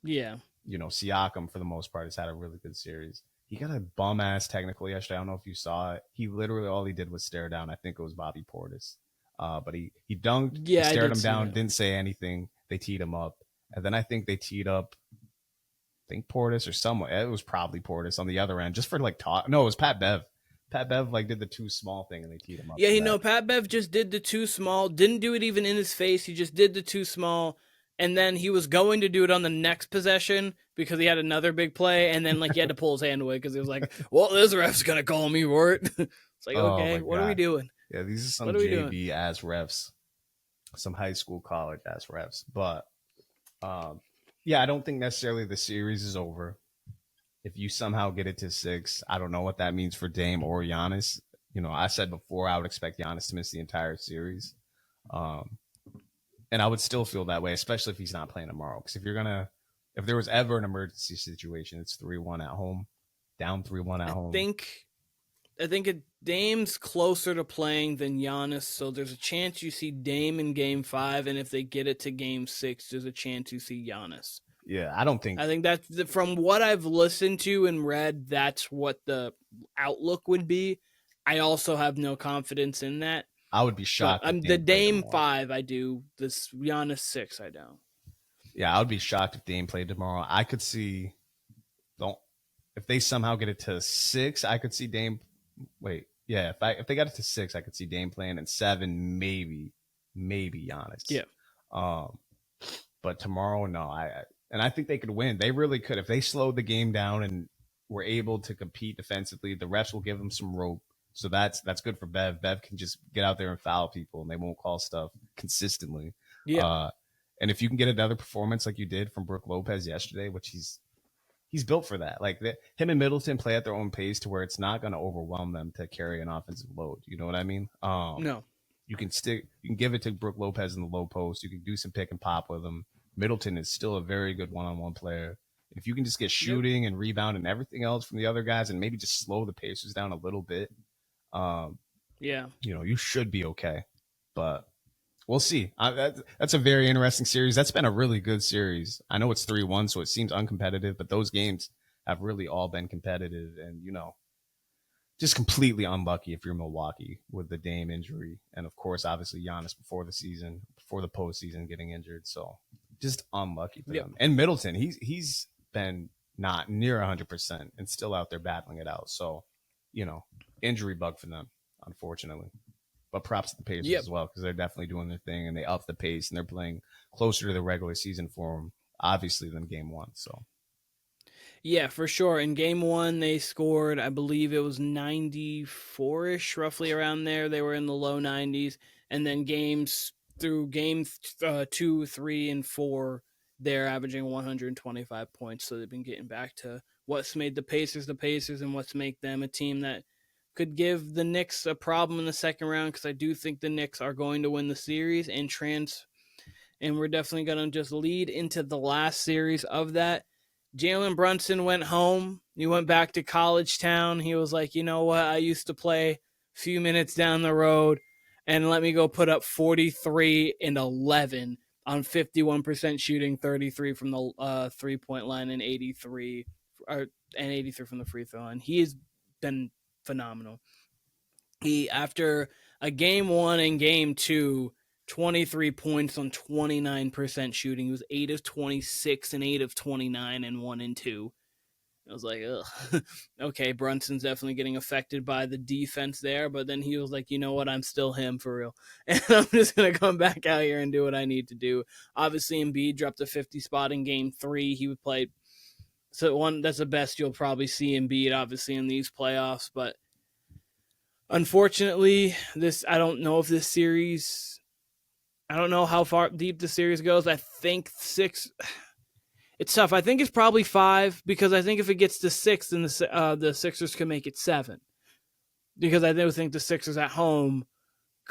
you know, Siakam, for the most part, has had a really good series. He got a bum-ass technical yesterday. I don't know if you saw it. He literally, all he did was stare down. I think it was Bobby Portis. But he dunked, he stared him down, didn't say anything. They teed him up. And then I think they teed up, Portis or someone. It was probably Portis on the other end, just for like talk. No, it was Pat Bev. Pat Bev like did the too small thing and they teed him up. Yeah, Pat Bev just did the too small. Didn't do it even in his face. He just did the too small. And then he was going to do it on the next possession because he had another big play. And then like he had to pull his hand away because he was like, well, this ref's going to call me for it. It's like, okay, what are we doing? Yeah, these are some JV ass refs, some high school, college ass refs. But yeah, I don't think necessarily the series is over. If you somehow get it to 6, I don't know what that means for Dame or Giannis. You know, I said before I would expect Giannis to miss the entire series. And I would still feel that way, especially if he's not playing tomorrow. Because if there was ever an emergency situation, it's 3-1 at home, down 3-1 at home. I think Dame's closer to playing than Giannis, so there's a chance you see Dame in Game 5, and if they get it to Game 6, there's a chance you see Giannis. Yeah, I think that's from what I've listened to and read, that's what the outlook would be. I also have no confidence in that. I would be shocked. The Dame 5, I do. This Giannis 6, I don't. Yeah, I would be shocked if Dame played tomorrow. I could see, if they somehow get it to 6, I could see Dame. Wait, yeah, if they got it to 6, I could see Dame playing, and 7, maybe Giannis. Yeah. But tomorrow, no. I think they could win. They really could if they slowed the game down and were able to compete defensively. The refs will give them some rope. So that's good for Bev. Bev can just get out there and foul people, and they won't call stuff consistently. Yeah. And if you can get another performance like you did from Brook Lopez yesterday, which he's built for that. Like him and Middleton play at their own pace to where it's not going to overwhelm them to carry an offensive load. You know what I mean? No. You can give it to Brook Lopez in the low post. You can do some pick and pop with him. Middleton is still a very good one-on-one player. If you can just get shooting and rebound and everything else from the other guys and maybe just slow the Pacers down a little bit, you should be okay. But we'll see. That's a very interesting series. That's been a really good series. I know it's 3-1, so it seems uncompetitive, but those games have really all been competitive and, just completely unlucky if you're Milwaukee with the Dame injury. And, of course, obviously Giannis before the postseason getting injured. So just unlucky for them. And Middleton, he's been not near 100% and still out there battling it out. So, injury bug for them, unfortunately. But props to the Pacers as well, because they're definitely doing their thing and they up the pace and they're playing closer to the regular season form, obviously, than Game 1. So, yeah, for sure. In Game 1, they scored, I believe it was 94-ish, roughly around there. They were in the low 90s. And then games through Game 2, 3, and 4, they're averaging 125 points. So they've been getting back to what's made the Pacers and what's made them a team that could give the Knicks a problem in the second round, because I do think the Knicks are going to win the series and we're definitely going to just lead into the last series of that. Jalen Brunson went home. He went back to college town. He was like, you know what? I used to play few minutes down the road and let me go put up 43 and 11 on 51% shooting, 33 from the 3-point line, and 83 from the free throw line. He has been phenomenal. He, after a game 1 and game 2, 23 points on 29% shooting. He was 8 of 26 and 8 of 29 and 1 and 2. I was like, ugh. Okay, Brunson's definitely getting affected by the defense there, but then he was like, you know what, I'm still him for real. And I'm just going to come back out here and do what I need to do. Obviously, Embiid dropped a 50 spot in game 3. He would play, so that's the best you'll probably see Embiid, obviously, in these playoffs. But unfortunately, I don't know if this series, I don't know how far deep the series goes. I think 6. It's tough. I think it's probably 5 because I think if it gets to 6, then the Sixers can make it 7. Because I do think the Sixers at home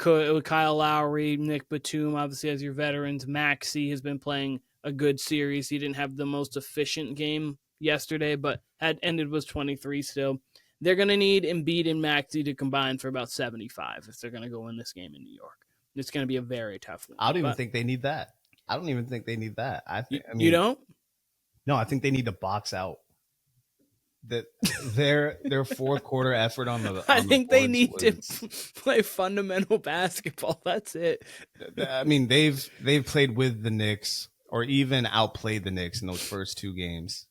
with Kyle Lowry, Nick Batum, obviously as your veterans. Maxey has been playing a good series. He didn't have the most efficient game yesterday, but had ended with 23 still. They're going to need Embiid and Maxey to combine for about 75 if they're going to go win this game in New York. It's going to be a very tough one. I don't even think they need that. I don't even think they need that. I mean, you don't? No, I think they need to box out that their fourth quarter effort on the. I think they need to play fundamental basketball. That's it. I mean, they've played with the Knicks or even outplayed the Knicks in those first 2 games.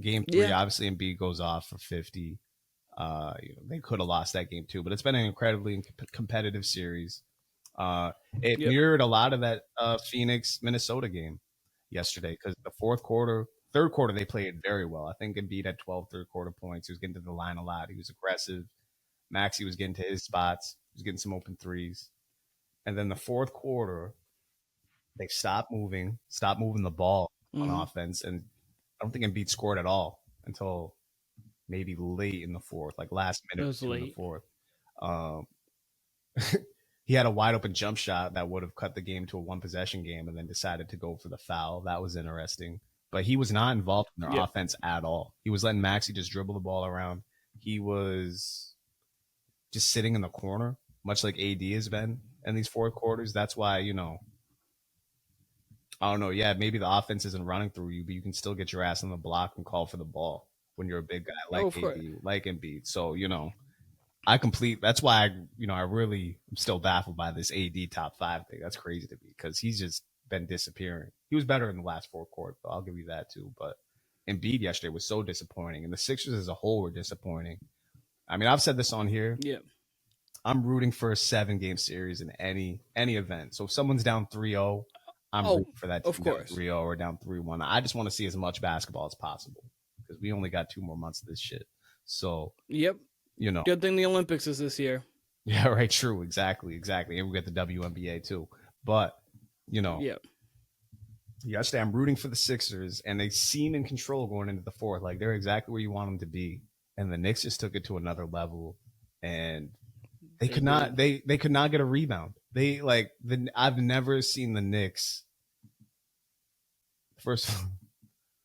Game 3, obviously, Embiid goes off for 50. They could have lost that game too, but it's been an incredibly competitive series. It mirrored a lot of that Phoenix Minnesota game yesterday because the third quarter, they played very well. I think Embiid had 12 third-quarter points. He was getting to the line a lot. He was aggressive. Maxey was getting to his spots. He was getting some open threes. And then the fourth quarter, they stopped moving the ball on offense. And I don't think Embiid scored at all until maybe late in the fourth, like last minute in the fourth. He had a wide open jump shot that would have cut the game to a 1-possession game and then decided to go for the foul. That was interesting. But he was not involved in their offense at all. He was letting Maxey just dribble the ball around. He was just sitting in the corner, much like AD has been in these fourth quarters. That's why, I don't know. Yeah, maybe the offense isn't running through you, but you can still get your ass on the block and call for the ball when you're a big guy like AD, like Embiid. So, that's why I really am still baffled by this AD top 5 thing. That's crazy to me because he's just been disappearing. He was better in the last 4 quarters, though. I'll give you that too. But Embiid yesterday was so disappointing, and the Sixers as a whole were disappointing. I mean, I've said this on here. Yeah, I'm rooting for a 7-game series in any event. So if someone's down 3-0, I'm rooting for that team down 3-0 or down 3-1. I just want to see as much basketball as possible because we only got 2 more months of this shit. So good thing the Olympics is this year. Yeah, right. True. Exactly. And we get the WNBA too. But yesterday I'm rooting for the Sixers, and they seem in control going into the fourth. Like they're exactly where you want them to be. And the Knicks just took it to another level, and they could not get a rebound. I've never seen the Knicks. First,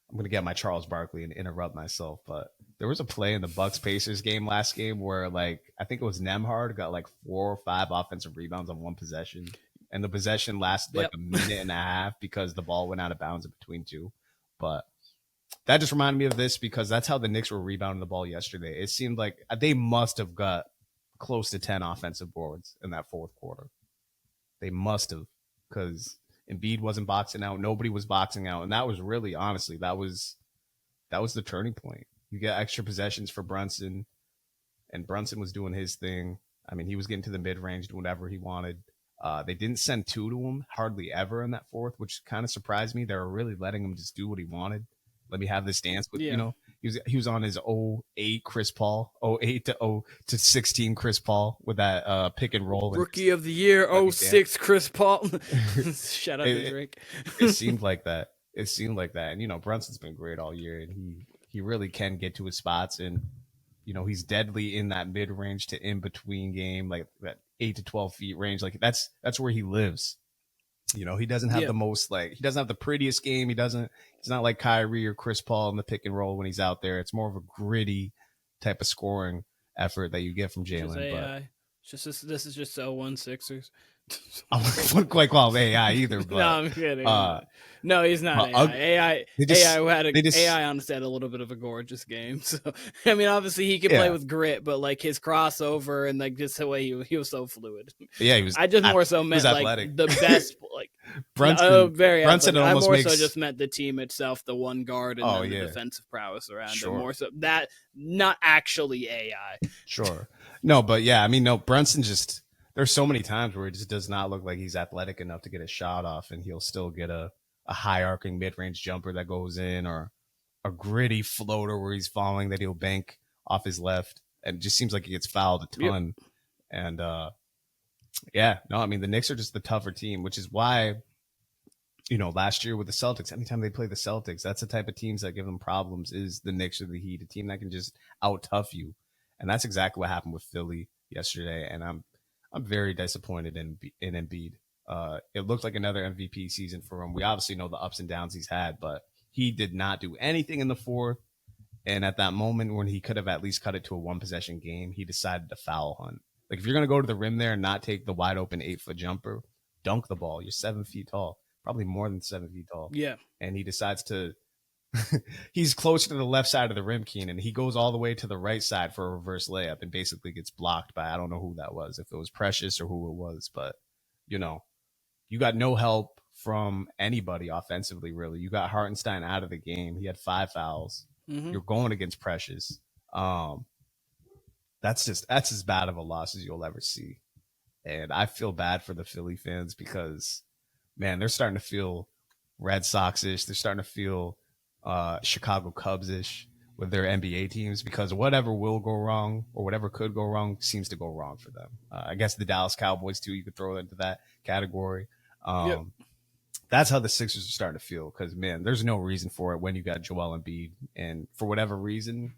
I'm gonna get my Charles Barkley and interrupt myself, but there was a play in the Bucks Pacers game last game where I think it was Nembhard got 4 or 5 offensive rebounds on 1 possession. And the possession lasted a minute and a half because the ball went out of bounds in between 2. But that just reminded me of this because that's how the Knicks were rebounding the ball yesterday. It seemed like they must have got close to 10 offensive boards in that fourth quarter. They must have because Embiid wasn't boxing out. Nobody was boxing out. And that was really, honestly, that was the turning point. You get extra possessions for Brunson, and Brunson was doing his thing. I mean, he was getting to the mid-range, doing whatever he wanted. They didn't send 2 to him hardly ever in that fourth, which kind of surprised me. They were really letting him just do what he wanted. Let me have this dance with, he was on his 08 Chris Paul, 08 to 16 Chris Paul with that pick and roll. Rookie of the year, 06 Chris Paul. Shout out to Drake. It seemed like that. And, Brunson's been great all year, and he really can get to his spots, and, he's deadly in that mid-range to in-between game, like that 8 to 12 feet range. Like that's where he lives. He doesn't have the most, he doesn't have the prettiest game. He's not like Kyrie or Chris Paul in the pick and roll when he's out there. It's more of a gritty type of scoring effort that you get from Jalen. This is just 0-1 Sixers. I wouldn't quite call him AI either, but No, I'm kidding. No, he's not AI. AI honestly had a little bit of a gorgeous game. So I mean, obviously he could play with grit, but like his crossover and like just the way he was so fluid. Yeah, he was. I just more so meant like the best like Brunson. I more so just meant the team itself, the one guard and the defensive prowess around it. More so that, not actually AI. Sure. No, but yeah, I mean, no, Brunson just. There's so many times where it just does not look like he's athletic enough to get a shot off, and he'll still get a high arcing mid range jumper that goes in, or a gritty floater where he's falling that he'll bank off his left, and it just seems like he gets fouled a ton. Yep. And I mean the Knicks are just the tougher team, which is why, last year with the Celtics, anytime they play the Celtics, that's the type of teams that give them problems. Is the Knicks or the Heat, a team that can just out tough you, and that's exactly what happened with Philly yesterday. And I'm very disappointed in Embiid. It looked like another MVP season for him. We obviously know the ups and downs he's had, but he did not do anything in the fourth. And at that moment when he could have at least cut it to a one-possession game, he decided to foul hunt. Like, if you're going to go to the rim there and not take the wide-open 8-foot jumper, dunk the ball. You're 7 feet tall, probably more than 7 feet tall. Yeah. And he decides to he's closer to the left side of the rim, Keenan. He goes all the way to the right side for a reverse layup and basically gets blocked by, I don't know who that was, if it was Precious or who it was, but you got no help from anybody offensively, really. You got Hartenstein out of the game. He had 5 fouls. Mm-hmm. You're going against Precious. That's as bad of a loss as you'll ever see. And I feel bad for the Philly fans because, man, they're starting to feel Red Sox-ish. They're starting to feel Chicago Cubs-ish with their NBA teams, because whatever will go wrong or whatever could go wrong seems to go wrong for them. I guess the Dallas Cowboys too, you could throw into that category. That's how the Sixers are starting to feel, because, man, there's no reason for it when you got Joel Embiid, and for whatever reason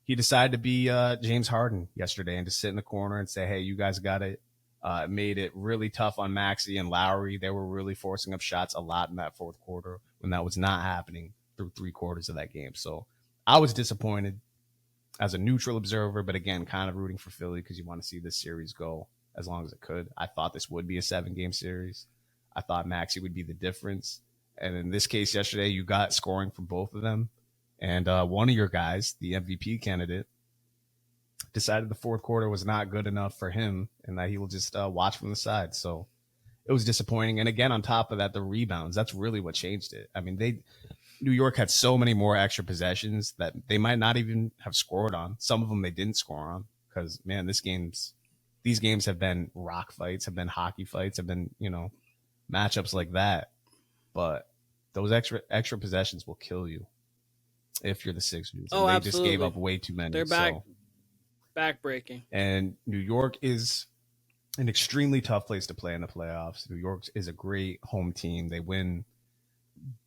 he decided to be James Harden yesterday and just sit in the corner and say, hey, you guys got it. It made it really tough on Maxey and Lowry. They were really forcing up shots a lot in that fourth quarter when that was not happening through 3 quarters of that game. So I was disappointed as a neutral observer, but again, kind of rooting for Philly because you want to see this series go as long as it could. I thought this would be a 7-game series. I thought Maxey would be the difference. And in this case yesterday, you got scoring from both of them. And one of your guys, the MVP candidate, decided the fourth quarter was not good enough for him and that he will just watch from the side. So it was disappointing. And again, on top of that, the rebounds, that's really what changed it. I mean, New York had so many more extra possessions that they might not even have scored on. Some of them they didn't score on because, man, these games have been rock fights, have been hockey fights, have been, matchups like that. But those extra possessions will kill you if you're the Sixers. Oh, they absolutely. Just gave up way too many. They're back-breaking. And New York is an extremely tough place to play in the playoffs. New York is a great home team. They win,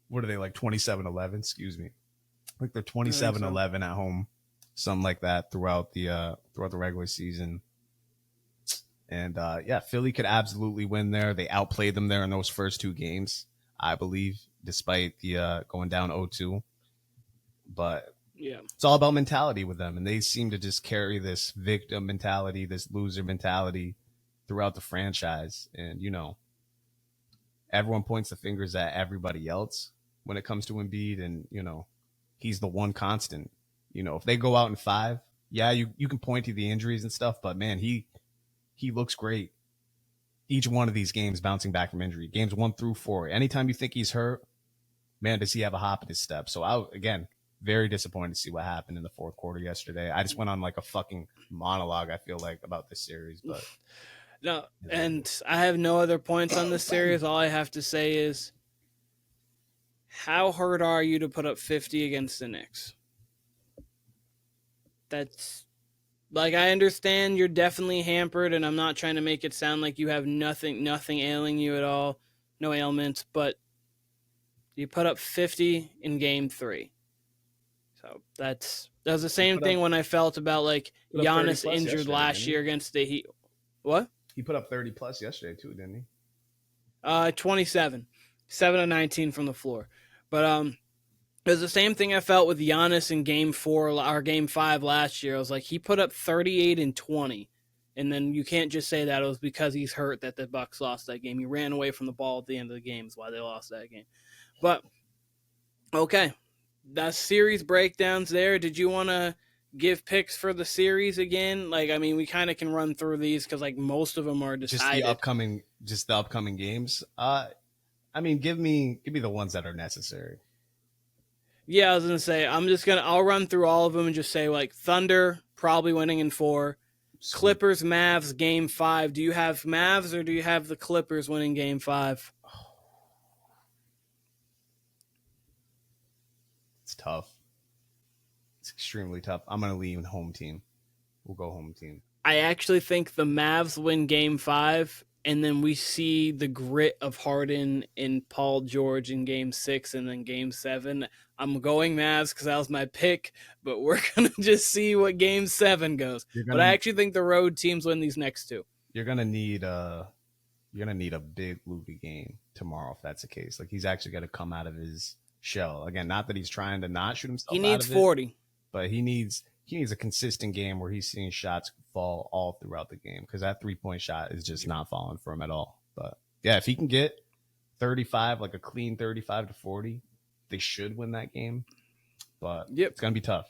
what are they, like 27-11? Excuse me. Like they're 27-11 at home, something like that throughout the regular season. And Philly could absolutely win there. They outplayed them there in those first 2 games, I believe, despite the going down 0-2. But yeah, it's all about mentality with them, and they seem to just carry this victim mentality, this loser mentality throughout the franchise. And everyone points the fingers at everybody else when it comes to Embiid, and he's the one constant. If they go out in 5, you can point to the injuries and stuff, but man, he looks great each one of these games bouncing back from injury. Games 1 through 4. Anytime you think he's hurt, man, does he have a hop in his step. So again, very disappointed to see what happened in the fourth quarter yesterday. I just went on like a fucking monologue, I feel like, about this series. But no, and I have no other points on this series. All I have to say is, how hard are you to put up 50 against the Knicks? That's, like, I understand you're definitely hampered, and I'm not trying to make it sound like you have nothing ailing you at all, no ailments, but you put up 50 in game 3. So that was the same thing when I felt about, like, Giannis injured last year against the Heat. What? He put up 30 plus yesterday too, didn't he? 27, 7 of 19 from the floor. But it was the same thing I felt with Giannis in game 4 or game 5 last year. I was like, he put up 38 and 20 And then you can't just say that it was because he's hurt that the Bucks lost that game. He ran away from the ball at the end of the game is why they lost that game. But, okay. That's series breakdowns there. Did you want to give picks for the series again? Like, I mean, we kind of can run through these because, like, most of them are decided. Just the upcoming games. I mean, give me the ones that are necessary. Yeah, I was gonna say I'll run through all of them and just say, like, Thunder probably winning in 4. Clippers, Mavs, Game 5. Do you have Mavs or do you have the Clippers winning Game 5? It's tough. It's extremely tough. I'm going to lean home team. We'll go home team. I actually think the Mavs win Game 5, and then we see the grit of Harden and Paul George in Game 6 and then Game 7. I'm going Mavs because that was my pick, but we're going to just see what Game 7 goes. But I actually think the road teams win these next 2. You're going to need a big Luka game tomorrow if that's the case. Like, he's actually going to come out of his shell. Again, not that he's trying to not shoot himself. He needs 40. But he needs a consistent game where he's seeing shots fall all throughout the game because that 3-point shot is just not falling for him at all. But yeah, if he can get 35, like a clean 35 to 40, they should win that game. But It's gonna be tough.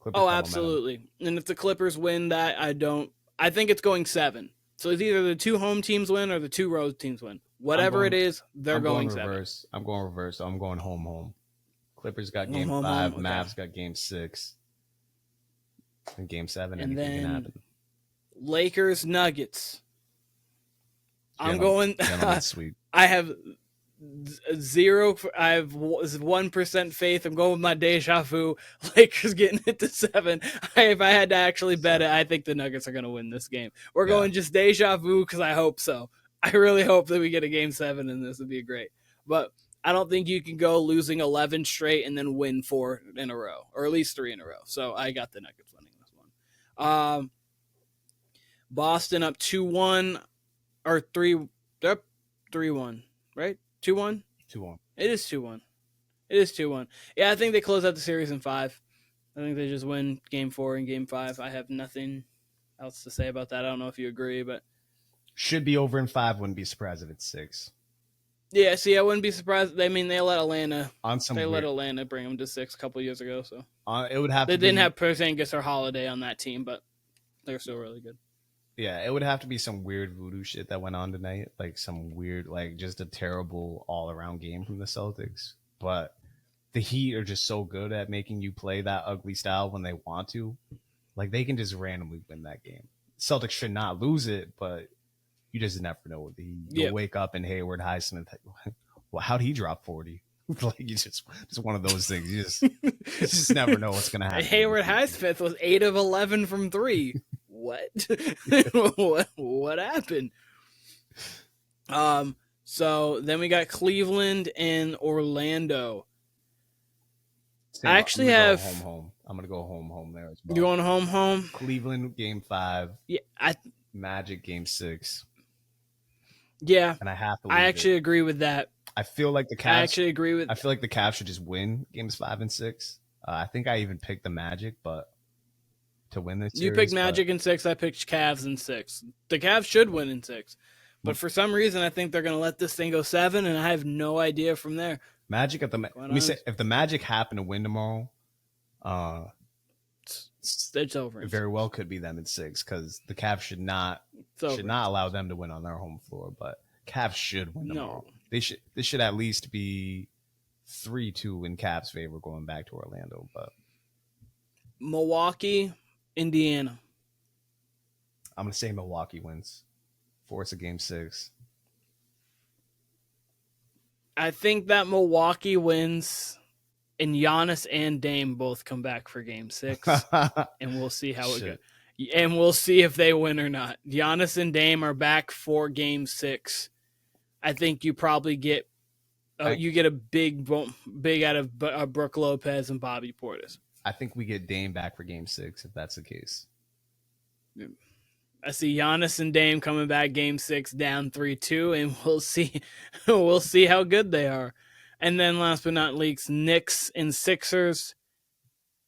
Clippers absolutely. And if the Clippers win that, I think it's going 7. So it's either the 2 home teams win or the 2 road teams win. Whatever it is, they're going 7. Reverse. I'm going reverse. So I'm going home. Clippers got Game 5. Okay. Mavs got Game 6. And Game 7, and anything can happen. Lakers, Nuggets. I'm going. going. Sweet. I have 1% faith. I'm going with my deja vu. Lakers getting it to 7. If I had to actually bet it, I think the Nuggets are going to win this game. We're going just deja vu because I hope so. I really hope that we get a Game 7 in this. Would be great. But I don't think you can go losing 11 straight and then win 4 in a row, or at least 3 in a row. So I got the Nuggets winning this one. Boston up 2-1 or 3-1, right? 2-1? 2-1. It is 2-1. Yeah, I think they close out the series in 5. I think they just win Game 4 and Game 5. I have nothing else to say about that. I don't know if you agree, but should be over in 5. Wouldn't be surprised if it's 6. Yeah, see, I wouldn't be surprised. I mean, they let Atlanta bring them to 6 a couple years ago. So it would have. They didn't have Porzingis or Holiday on that team, but they're still really good. Yeah, it would have to be some weird voodoo shit that went on tonight, like some weird, like just a terrible all-around game from the Celtics. But the Heat are just so good at making you play that ugly style when they want to. Like, they can just randomly win that game. Celtics should not lose it, but you just never know. You'll wake up and Hayward Highsmith, well, how'd he drop 40? Like, you just one of those things. You just never know what's going to happen. Hayward Highsmith was 8 of 11 from 3. What? What happened? So then we got Cleveland and Orlando. I actually have home. I'm gonna go home there as well. You going home? Cleveland Game 5. Yeah, Magic Game 6. Yeah, and I have to. I actually agree with that. I feel like the Cavs. I actually agree with. I feel like the Cavs should just win Games 5 and 6. I think I even picked the Magic, but to win this, you picked Magic in 6. I picked Cavs in 6. The Cavs should win in 6, but for some reason, I think they're going to let this thing go 7, and I have no idea from there. Magic at the. Let me say, if the Magic happen to win tomorrow, it's over. It very well could be them in 6 because the Cavs should not allow them to win on their home floor, but Cavs should win tomorrow. No. This should at least be 3-2 in Cavs' favor going back to Orlando. But Milwaukee, Indiana. I'm gonna say Milwaukee wins. Force a Game 6. I think that Milwaukee wins, and Giannis and Dame both come back for Game 6, and we'll see how it goes. And we'll see if they win or not. Giannis and Dame are back for Game 6. I think you probably get a big out of Brook Lopez and Bobby Portis. I think we get Dame back for Game 6 if that's the case. I see Giannis and Dame coming back Game 6 down 3-2, and we'll see how good they are. And then last but not least, Knicks and Sixers.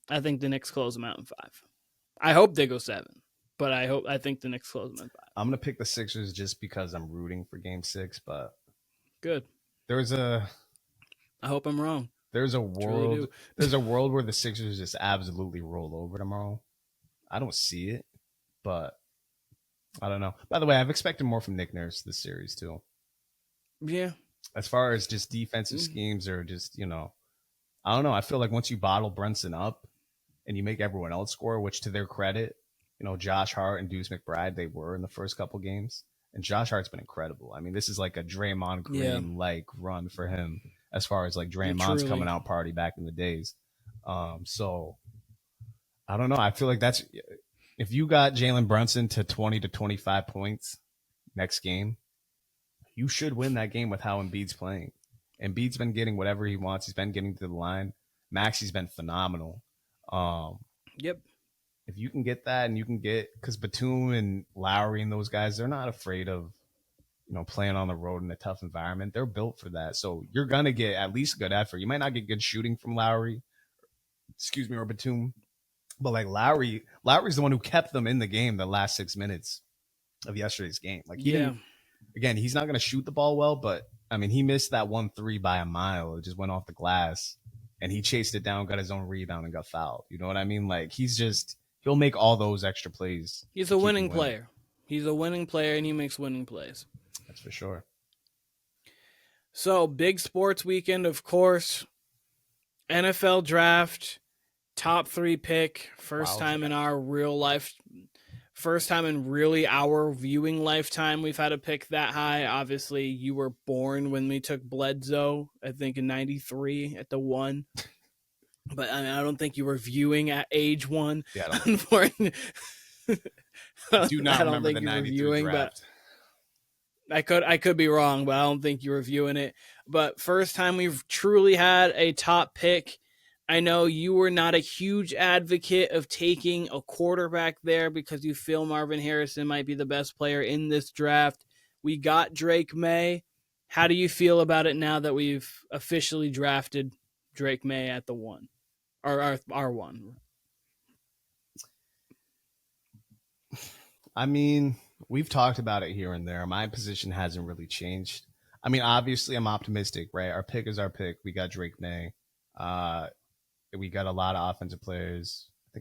I think the Knicks close them out in 5. I hope they go 7, but I think the Knicks close them in 5. I'm gonna pick the Sixers just because I'm rooting for Game 6, but Good. I hope I'm wrong. there's a Truly do. world where the Sixers just absolutely roll over tomorrow. I don't see it, but I don't know. By the way, I've expected more from Nick Nurse this series too. Yeah. As far as just defensive schemes or just, I don't know. I feel like once you bottle Brunson up and you make everyone else score, which to their credit, Josh Hart and Deuce McBride, they were in the first couple games. And Josh Hart's been incredible. I mean, this is like a Draymond Green-like run for him as far as like Draymond's coming out party back in the days. So I don't know. I feel like if you got Jalen Brunson to 20 to 25 points next game, you should win that game with how Embiid's playing. Embiid's been getting whatever he wants. He's been getting to the line. Maxi's been phenomenal. Yep. If you can get that and you can because Batum and Lowry and those guys, they're not afraid of, playing on the road in a tough environment. They're built for that. So you're going to get at least good effort. You might not get good shooting from Lowry, or Batum, but like Lowry's the one who kept them in the game the last 6 minutes of yesterday's game. Like again, he's not going to shoot the ball well, but I mean, he missed that 1-3 by a mile. It just went off the glass and he chased it down, got his own rebound and got fouled. You know what I mean? Like he'll make all those extra plays. He's a winning player. He's a winning player and he makes winning plays. That's for sure. So big sports weekend, of course, NFL draft, top 3 pick, first time in really our viewing lifetime we've had a pick that high. Obviously, you were born when we took Bledsoe, I think in 93 at the 1. But I don't think you were viewing at age 1. Yeah, I do not remember the 93 draft. But I could be wrong, but I don't think you were viewing it. But first time we've truly had a top pick. I know you were not a huge advocate of taking a quarterback there because you feel Marvin Harrison might be the best player in this draft. We got Drake Maye. How do you feel about it now that we've officially drafted Drake Maye at the 1? Or our 1? I mean, we've talked about it here and there. My position hasn't really changed. I mean, obviously, I'm optimistic, right? Our pick is our pick. We got Drake Maye. We got a lot of offensive players. I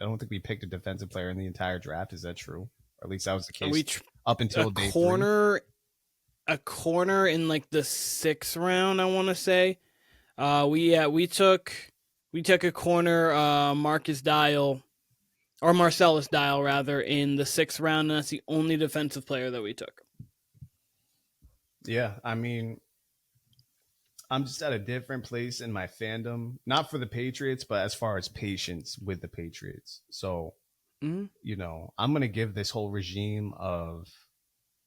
don't think we picked a defensive player in the entire draft. Is that true? Or at least that was the case up until day 3. A corner in like the 6th round, I want to say. We took a corner, Marcellus Dial rather, in the 6th round, and that's the only defensive player that we took. Yeah, I mean, I'm just at a different place in my fandom, not for the Patriots, but as far as patience with the Patriots. So, I'm going to give this whole regime of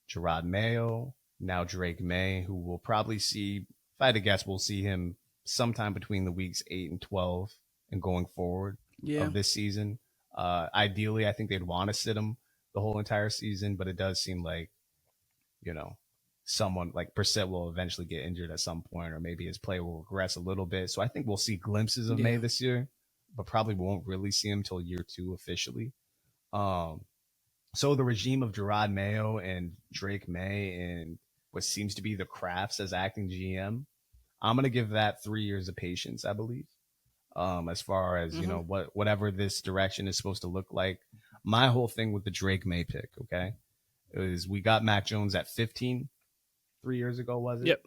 Gerard Mayo, now Drake Maye, who we'll probably see, if I had to guess, we'll see him sometime between the weeks 8 and 12 and going forward of this season. Ideally, I think they'd want to sit him the whole entire season, but it does seem like, someone like Brissett will eventually get injured at some point, or maybe his play will regress a little bit. So I think we'll see glimpses of Maye this year, but probably won't really see him until year 2 officially. So the regime of Gerard Mayo and Drake Maye and what seems to be the Crafts as acting GM, I'm going to give that 3 years of patience, I believe. As far as, whatever this direction is supposed to look like. My whole thing with the Drake Maye pick, okay, is we got Mac Jones at 15 3 years ago, was it? Yep.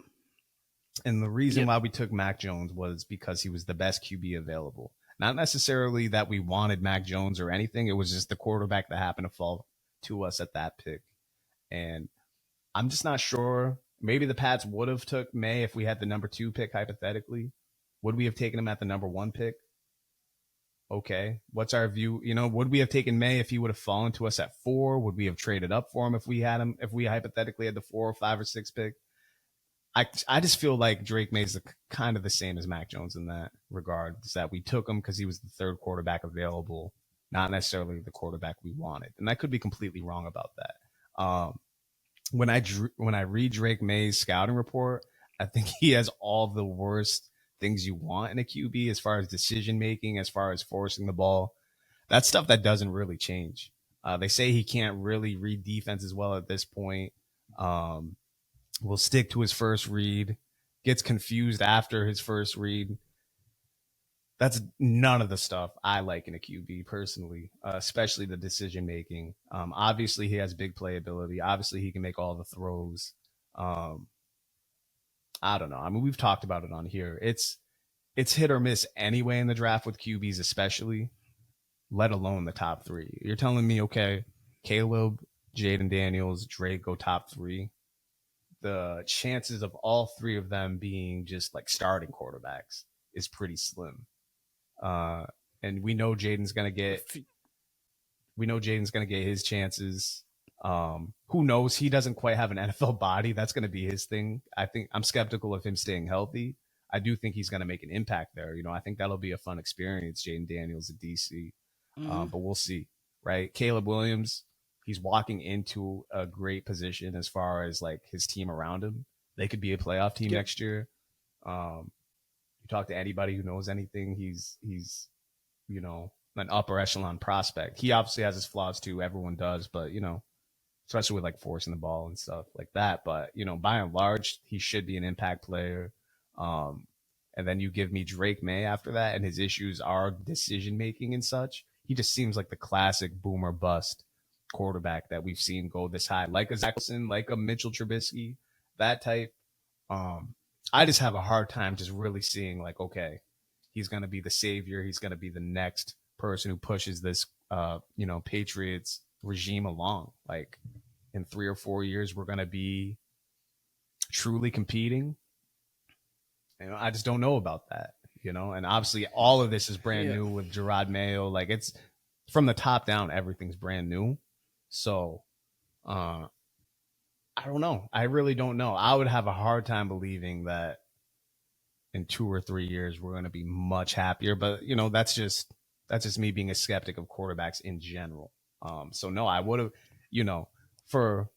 And the reason why we took Mac Jones was because he was the best QB available. Not necessarily that we wanted Mac Jones or anything. It was just the quarterback that happened to fall to us at that pick. And I'm just not sure. Maybe the Pats would have took Maye if we had the number 2 pick, hypothetically. Would we have taken him at the number 1 pick? Okay. What's our view? Would we have taken Maye if he would have fallen to us at 4? Would we have traded up for him if we hypothetically had the 4 or 5 or 6 pick? I just feel like Drake Maye's kind of the same as Mac Jones in that regard. Is that we took him because he was the 3rd quarterback available, not necessarily the quarterback we wanted. And I could be completely wrong about that. When I read Drake Maye's scouting report, I think he has all the worst things you want in a QB as far as decision making, as far as forcing the ball. That's stuff that doesn't really change. They say he can't really read defense as well at this point. Will stick to his first read, gets confused after his first read. That's none of the stuff I like in a QB personally, especially the decision making. Obviously, he has big playability. Obviously, he can make all the throws. I don't know. I mean, we've talked about it on here. It's hit or miss anyway in the draft with QBs, especially, let alone the top three. You're telling me, okay, Caleb, Jaden Daniels, Drake go top three. The chances of all three of them being just like starting quarterbacks is pretty slim. And we know Jaden's gonna get his chances. Who knows? He doesn't quite have an NFL body. That's gonna be his thing. I think I'm skeptical of him staying healthy. I do think he's gonna make an impact there. I think that'll be a fun experience. Jaden Daniels at DC, but we'll see. Right? Caleb Williams, he's walking into a great position as far as like his team around him. They could be a playoff team next year. You talk to anybody who knows anything, he's an upper echelon prospect. He obviously has his flaws too. Everyone does, but especially with like forcing the ball and stuff like that. But by and large, he should be an impact player. And then you give me Drake Maye after that, and his issues are decision making and such. He just seems like the classic boomer bust quarterback that we've seen go this high, like a Zach Wilson, like a Mitchell Trubisky, that type. I just have a hard time just really seeing like, okay, he's going to be the savior. He's going to be the next person who pushes this, Patriots regime along. Like in 3 or 4 years, we're going to be truly competing. I just don't know about that, and obviously all of this is brand new with Gerard Mayo. Like it's from the top down, everything's brand new. So, I don't know. I really don't know. I would have a hard time believing that in 2 or 3 years we're going to be much happier. But that's just me being a skeptic of quarterbacks in general. So no, I would have, for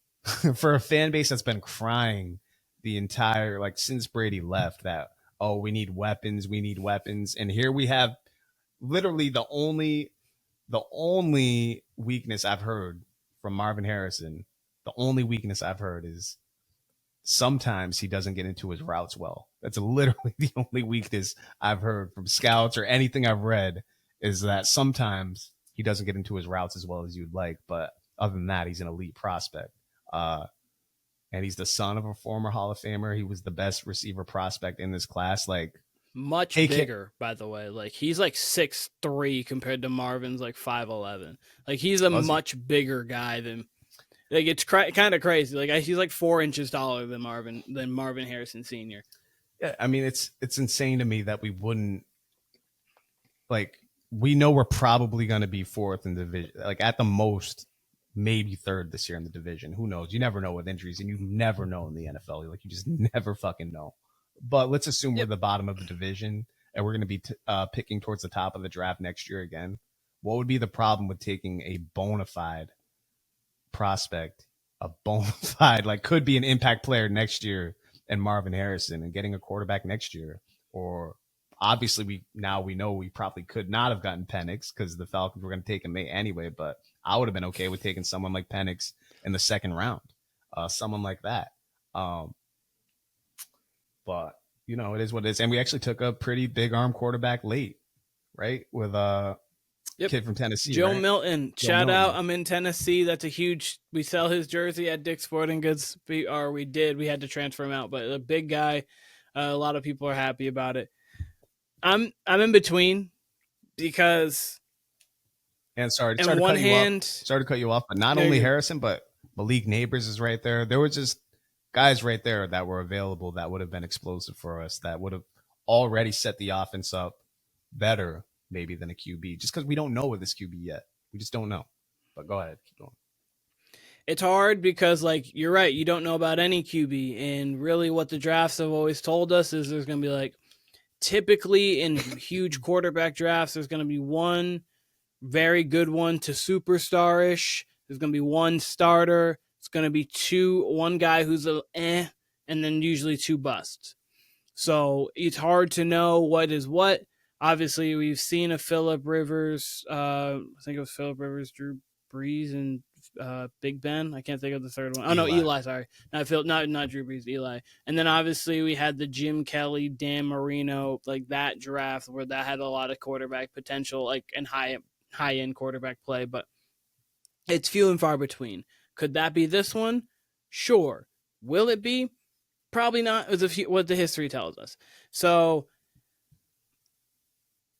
a fan base that's been crying the entire since Brady left that we need weapons, and here we have literally the only weakness I've heard from Marvin Harrison. The only weakness I've heard is sometimes he doesn't get into his routes well. That's literally the only weakness I've heard from scouts or anything I've read, is that sometimes he doesn't get into his routes as well as you'd like. But other than that, he's an elite prospect. And he's the son of a former Hall of Famer. He was the best receiver prospect in this class. Much bigger, by the way. He's 6'3" compared to Marvin's 5'11". He's a much bigger guy than. It's kind of crazy. He's 4 inches taller than Marvin Harrison Sr. Yeah, I mean it's insane to me that we wouldn't we know we're probably going to be fourth in the division, at the most maybe third this year in the division. Who knows? You never know with injuries, and you never know in the NFL. You just never fucking know. But let's assume we're the bottom of the division and we're going to be picking towards the top of the draft next year again. What would be the problem with taking a bona fide prospect, could be an impact player next year, and Marvin Harrison, and getting a quarterback next year? Or obviously we know we probably could not have gotten Penix because the Falcons were going to take him anyway, but I would have been okay with taking someone like Penix in the second round, someone like that. But it is what it is. And we actually took a pretty big arm quarterback late, right? With kid from Tennessee, Joe right? Milton. Shout out. I'm in Tennessee. That's a huge. We sell his jersey at Dick's Sporting Goods. We had to transfer him out, but a big guy. A lot of people are happy about it. I'm in between because. And sorry to cut you off, but not only Harrison, but Malik Neighbors is right there. There were just guys right there that were available that would have been explosive for us, that would have already set the offense up better maybe than a QB, just because we don't know with this QB yet. We just don't know. But go ahead, keep going. It's hard because, you're right, you don't know about any QB, and really what the drafts have always told us is there's going to be, typically in huge quarterback drafts, there's going to be one very good one to superstar-ish. There's going to be one starter. It's going to be one guy who's and then usually 2 busts. So it's hard to know what is what. Obviously, we've seen a Phillip Rivers. I think it was Phillip Rivers, Drew Brees and Big Ben. I can't think of the third one. Oh no, Eli. Sorry, not Drew Brees, Eli. And then obviously we had the Jim Kelly, Dan Marino, like that draft where that had a lot of quarterback potential, like and high end quarterback play, but it's few and far between. Could that be this one? Sure. Will it be? Probably not. Is what the history tells us. So,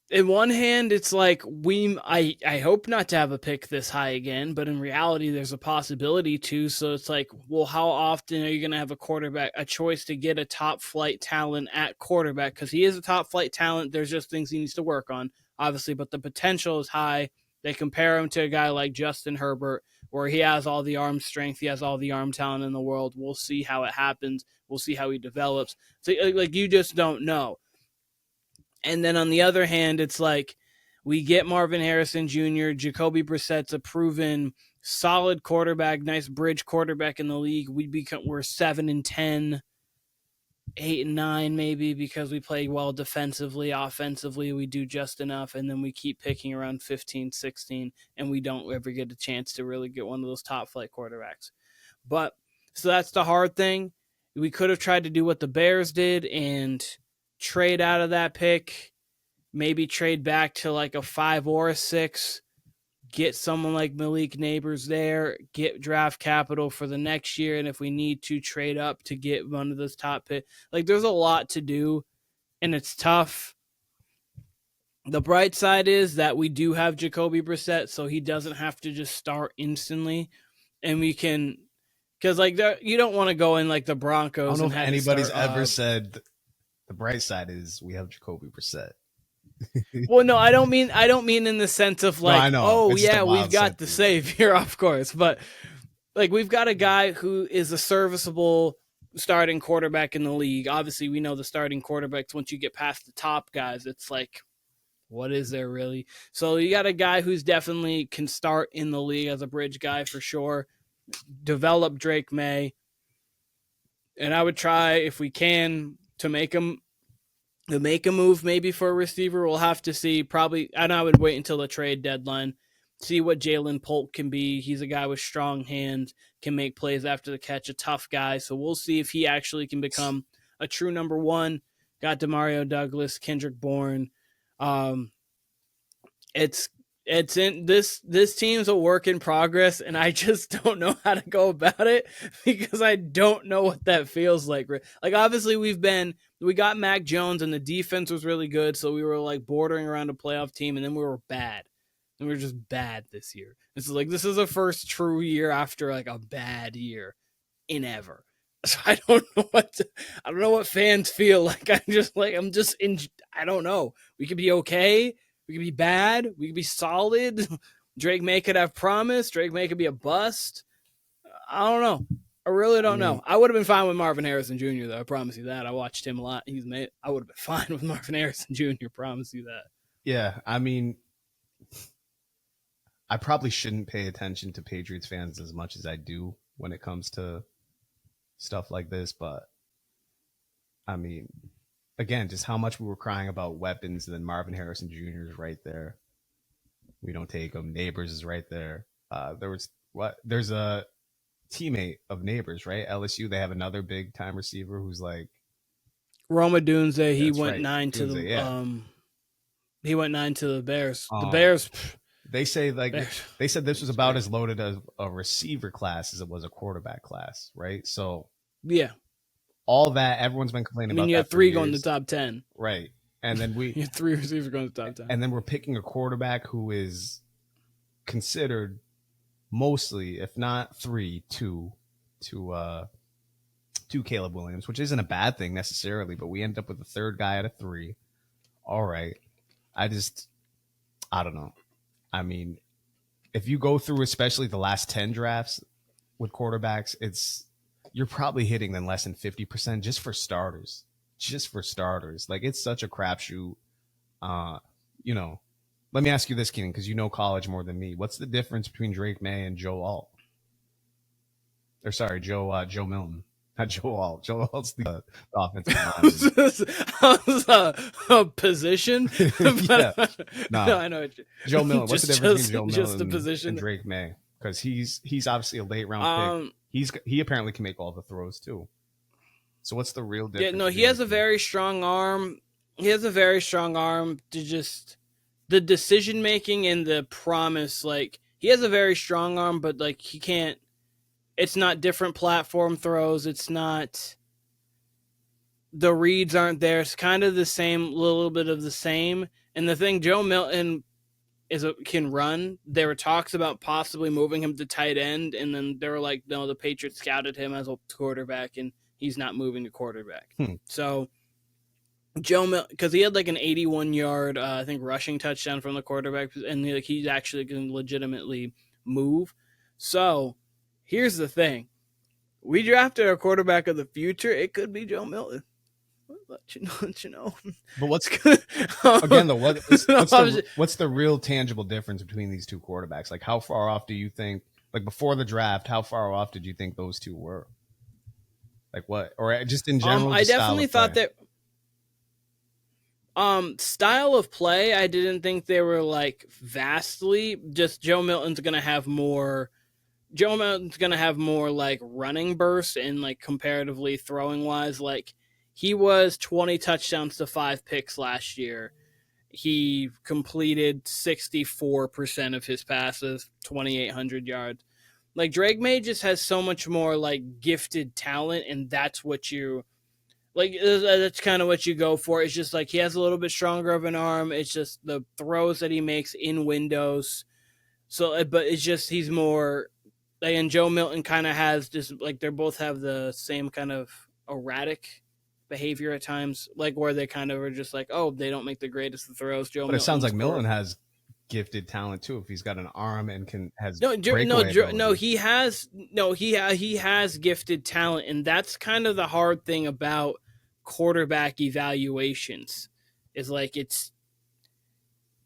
in one hand, it's like I hope not to have a pick this high again, but in reality, there's a possibility to. So it's like, well, how often are you going to have a choice to get a top flight talent at quarterback? Because he is a top flight talent. There's just things he needs to work on, obviously, but the potential is high. They compare him to a guy like Justin Herbert, where he has all the arm strength, he has all the arm talent in the world. We'll see how it happens. We'll see how he develops. So, like, you just don't know. And then on the other hand, it's like we get Marvin Harrison Jr., Jacoby Brissett's a proven solid quarterback, nice bridge quarterback in the league. We're 7-10, 8-9 maybe because we play well defensively. Offensively, we do just enough, and then we keep picking around 15, 16, and we don't ever get a chance to really get one of those top flight quarterbacks. But so that's the hard thing. We could have tried to do what the Bears did and trade out of that pick, maybe trade back to like a 5 or a 6, get someone like Malik Neighbors there, get draft capital for the next year, and if we need to, trade up to get one of those top pick. Like, there's a lot to do, and it's tough. The bright side is that we do have Jacoby Brissett, so he doesn't have to just start instantly, and we can, because like you don't want to go in like the Broncos. I don't know if anybody's ever said the bright side is we have Jacoby Brissett. Well, no, I don't mean in the sense of like, no, oh yeah, we've got the savior, of course, but like we've got a guy who is a serviceable starting quarterback in the league. Obviously, we know the starting quarterbacks, once you get past the top guys, it's like, what is there really? So you got a guy who's definitely can start in the league as a bridge guy for sure. Develop Drake Maye, and I would try if we can to make a move maybe for a receiver. We'll have to see. Probably, and I would wait until the trade deadline, see what Jalen Polk can be. He's a guy with strong hands, can make plays after the catch, a tough guy. So we'll see if he actually can become a true number one. Got Demario Douglas, Kendrick Bourne. It's in this team's a work in progress, and I just don't know how to go about it because I don't know what that feels like. Like, obviously we got Mac Jones and the defense was really good, so we were like bordering around a playoff team, and then we were bad. And we were just bad this year. This is the first true year after like a bad year in ever. So I don't know what fans feel like. I don't know. We could be okay. We could be bad. We could be solid. Drake Maye could have promise. Drake Maye could be a bust. I don't know. I really don't know. I would have been fine with Marvin Harrison Jr., though. I promise you that. I watched him a lot. I would have been fine with Marvin Harrison Jr., promise you that. Yeah, I mean, I probably shouldn't pay attention to Patriots fans as much as I do when it comes to stuff like this, but I mean, again, just how much we were crying about weapons, and then Marvin Harrison Jr. is right there. We don't take him. Neighbors is right there. There's a teammate of Neighbors, right? LSU, they have another big time receiver who's like Roma Dunze. He went right. 9 to the he went 9 to the Bears. The Bears. They say they said this was about as loaded as a receiver class as it was a quarterback class, right? So yeah. All that everyone's been complaining about. You had 3 going to the top 10, right? And then you had 3 receivers going to the top 10, and then we're picking a quarterback who is considered mostly, if not 2 Caleb Williams, which isn't a bad thing necessarily, but we end up with a third guy at a 3. All right, I don't know. I mean, if you go through especially the last 10 drafts with quarterbacks, you're probably hitting them less than 50% just for starters. Like, it's such a crapshoot. Let me ask you this, Keenan, because you know college more than me. What's the difference between Drake Maye and Joe Milton? Not Joel. Joel's the offensive lineman. A position. Yeah. No, I know. Joe Milton. What's the difference between Joe Milton just a position. and Drake Maye? Because he's obviously a late round pick. He apparently can make all the throws too. So what's the real difference? Yeah, no, he has a very strong arm. He has a very strong arm to just the decision making and the promise. Like, he has a very strong arm, but like he can't. It's not different platform throws. It's not. The reads aren't there. It's kind of the same, little bit of the same. And the thing, Joe Milton can run. There were talks about possibly moving him to tight end, and then they were like, no, the Patriots scouted him as a quarterback, and he's not moving to quarterback. So Joe Milton, because he had like an 81-yard, I think, rushing touchdown from the quarterback, and he's actually going to legitimately move. So here's the thing. We drafted our quarterback of the future. It could be Joe Milton. Let you know. But what's again though? What's the real tangible difference between these two quarterbacks? Like, how far off do you think? Like, before the draft, how far off did you think those two were? Like, what, or just in general? I definitely thought that. Style of play, I didn't think they were like vastly. Just Joe Milton's gonna have more. Joe Milton's gonna have more like running bursts and like comparatively throwing wise, like. He was 20 touchdowns to 5 picks last year. He completed 64% of his passes, 2,800 yards. Like, Drake Maye just has so much more like gifted talent, and that's what you like. That's kind of what you go for. It's just like he has a little bit stronger of an arm. It's just the throws that he makes in windows. So, but it's just he's more. And Joe Milton kind of has just like they both have the same kind of erratic behavior at times, like where they kind of are just like, oh, they don't make the greatest of throws. But it sounds like Milton has gifted talent too. If he's got an arm and has he has gifted talent, and that's kind of the hard thing about quarterback evaluations. Is like it's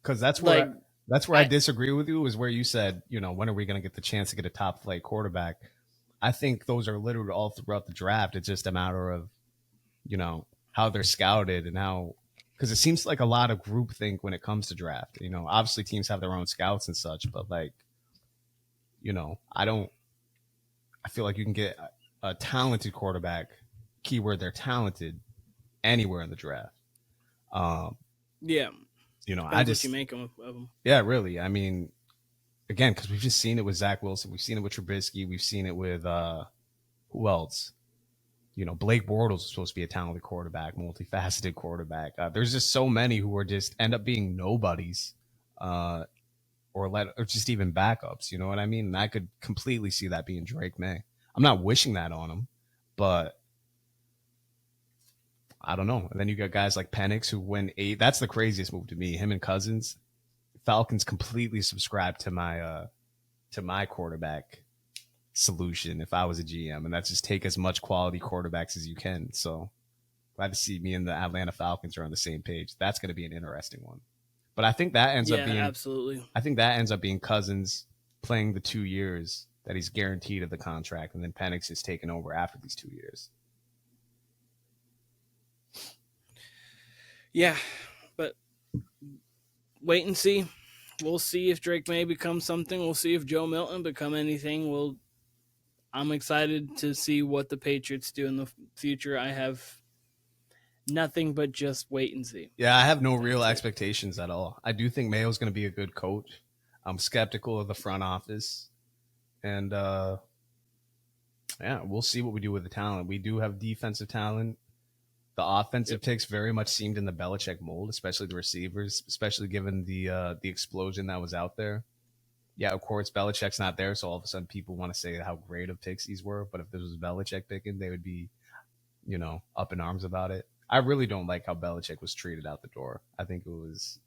because that's where I disagree with you. Is where you said, when are we going to get the chance to get a top flight quarterback? I think those are literally all throughout the draft. It's just a matter of how they're scouted and how, because it seems like a lot of groupthink when it comes to draft. Obviously teams have their own scouts and such, but like, I feel like you can get a talented quarterback, keyword they're talented, anywhere in the draft. Yeah. I just, what you make of them. Yeah, really. I mean, again, because we've just seen it with Zach Wilson. We've seen it with Trubisky. We've seen it with, who else? Blake Bortles is supposed to be a talented quarterback, multifaceted quarterback. There's just so many who are just end up being nobodies, or just even backups. You know what I mean? And I could completely see that being Drake Maye. I'm not wishing that on him, but I don't know. And then you got guys like Penix who win 8. That's the craziest move to me. Him and Cousins. Falcons completely subscribed to my quarterback solution if I was a GM, and that's just take as much quality quarterbacks as you can. So glad to see me and the Atlanta Falcons are on the same page. That's going to be an interesting one. But I think that ends up being absolutely. I think that ends up being Cousins playing the 2 years that he's guaranteed of the contract, and then Penix is taking over after these 2 years. Yeah, but wait and see. We'll see if Drake Maye becomes something. We'll see if Joe Milton become anything. I'm excited to see what the Patriots do in the future. I have nothing but just wait and see. Yeah, I have no real expectations at all. I do think Mayo's going to be a good coach. I'm skeptical of the front office. And, we'll see what we do with the talent. We do have defensive talent. The offensive picks very much seemed in the Belichick mold, especially the receivers, especially given the explosion that was out there. Yeah, of course, Belichick's not there, so all of a sudden people want to say how great of picks these were. But if this was Belichick picking, they would be, up in arms about it. I really don't like how Belichick was treated out the door. I think it was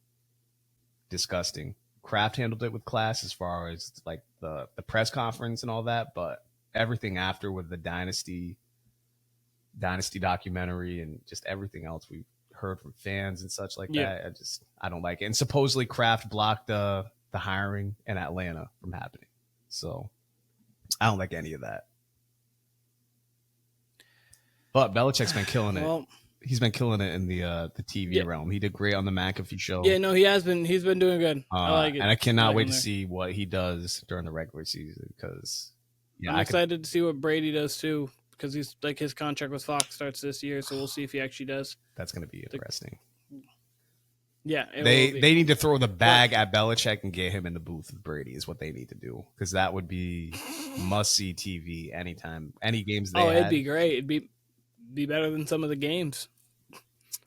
disgusting. Kraft handled it with class as far as like the press conference and all that, but everything after with the dynasty documentary and just everything else we've heard from fans and such like that, I don't like it. And supposedly Kraft blocked the hiring in Atlanta from happening. So I don't like any of that. But Belichick's been killing it. Well, He's been killing it in the TV realm. He did great on the McAfee show. yeah, no, he has been. He's been doing good. I like it. And I cannot wait him to there. see what he does during the regular season because I'm excited to see what Brady does too, because he's like his contract with Fox starts this year, so we'll see if he actually does. that's going to be interesting. Yeah, it They will be. they need to throw the bag at Belichick and get him in the booth with Brady is what they need to do because that would be must see TV anytime any games they it'd had. be great. It'd be better than some of the games.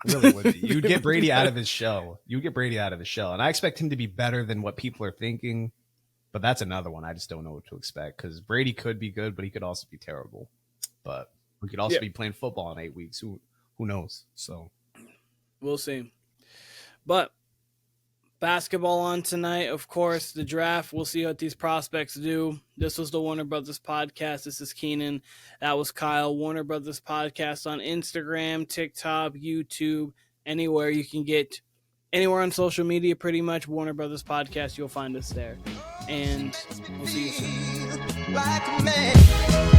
Really would be. You'd get Brady out of his shell. You get Brady out of his shell, and I expect him to be better than what people are thinking. But that's another one. I just don't know what to expect because Brady could be good, but he could also be terrible. But we could also be playing football in 8 weeks. Who knows? So We'll see. But basketball on tonight, of course, the draft. We'll see what these prospects do. This was the Warner Brothas Podcast. This is Keenan. That was Kyle. Warner Brothas Podcast on Instagram, TikTok, YouTube, anywhere you can get, anywhere on social media, pretty much. Warner Brothas Podcast, you'll find us there. And we'll see you soon. Like a man.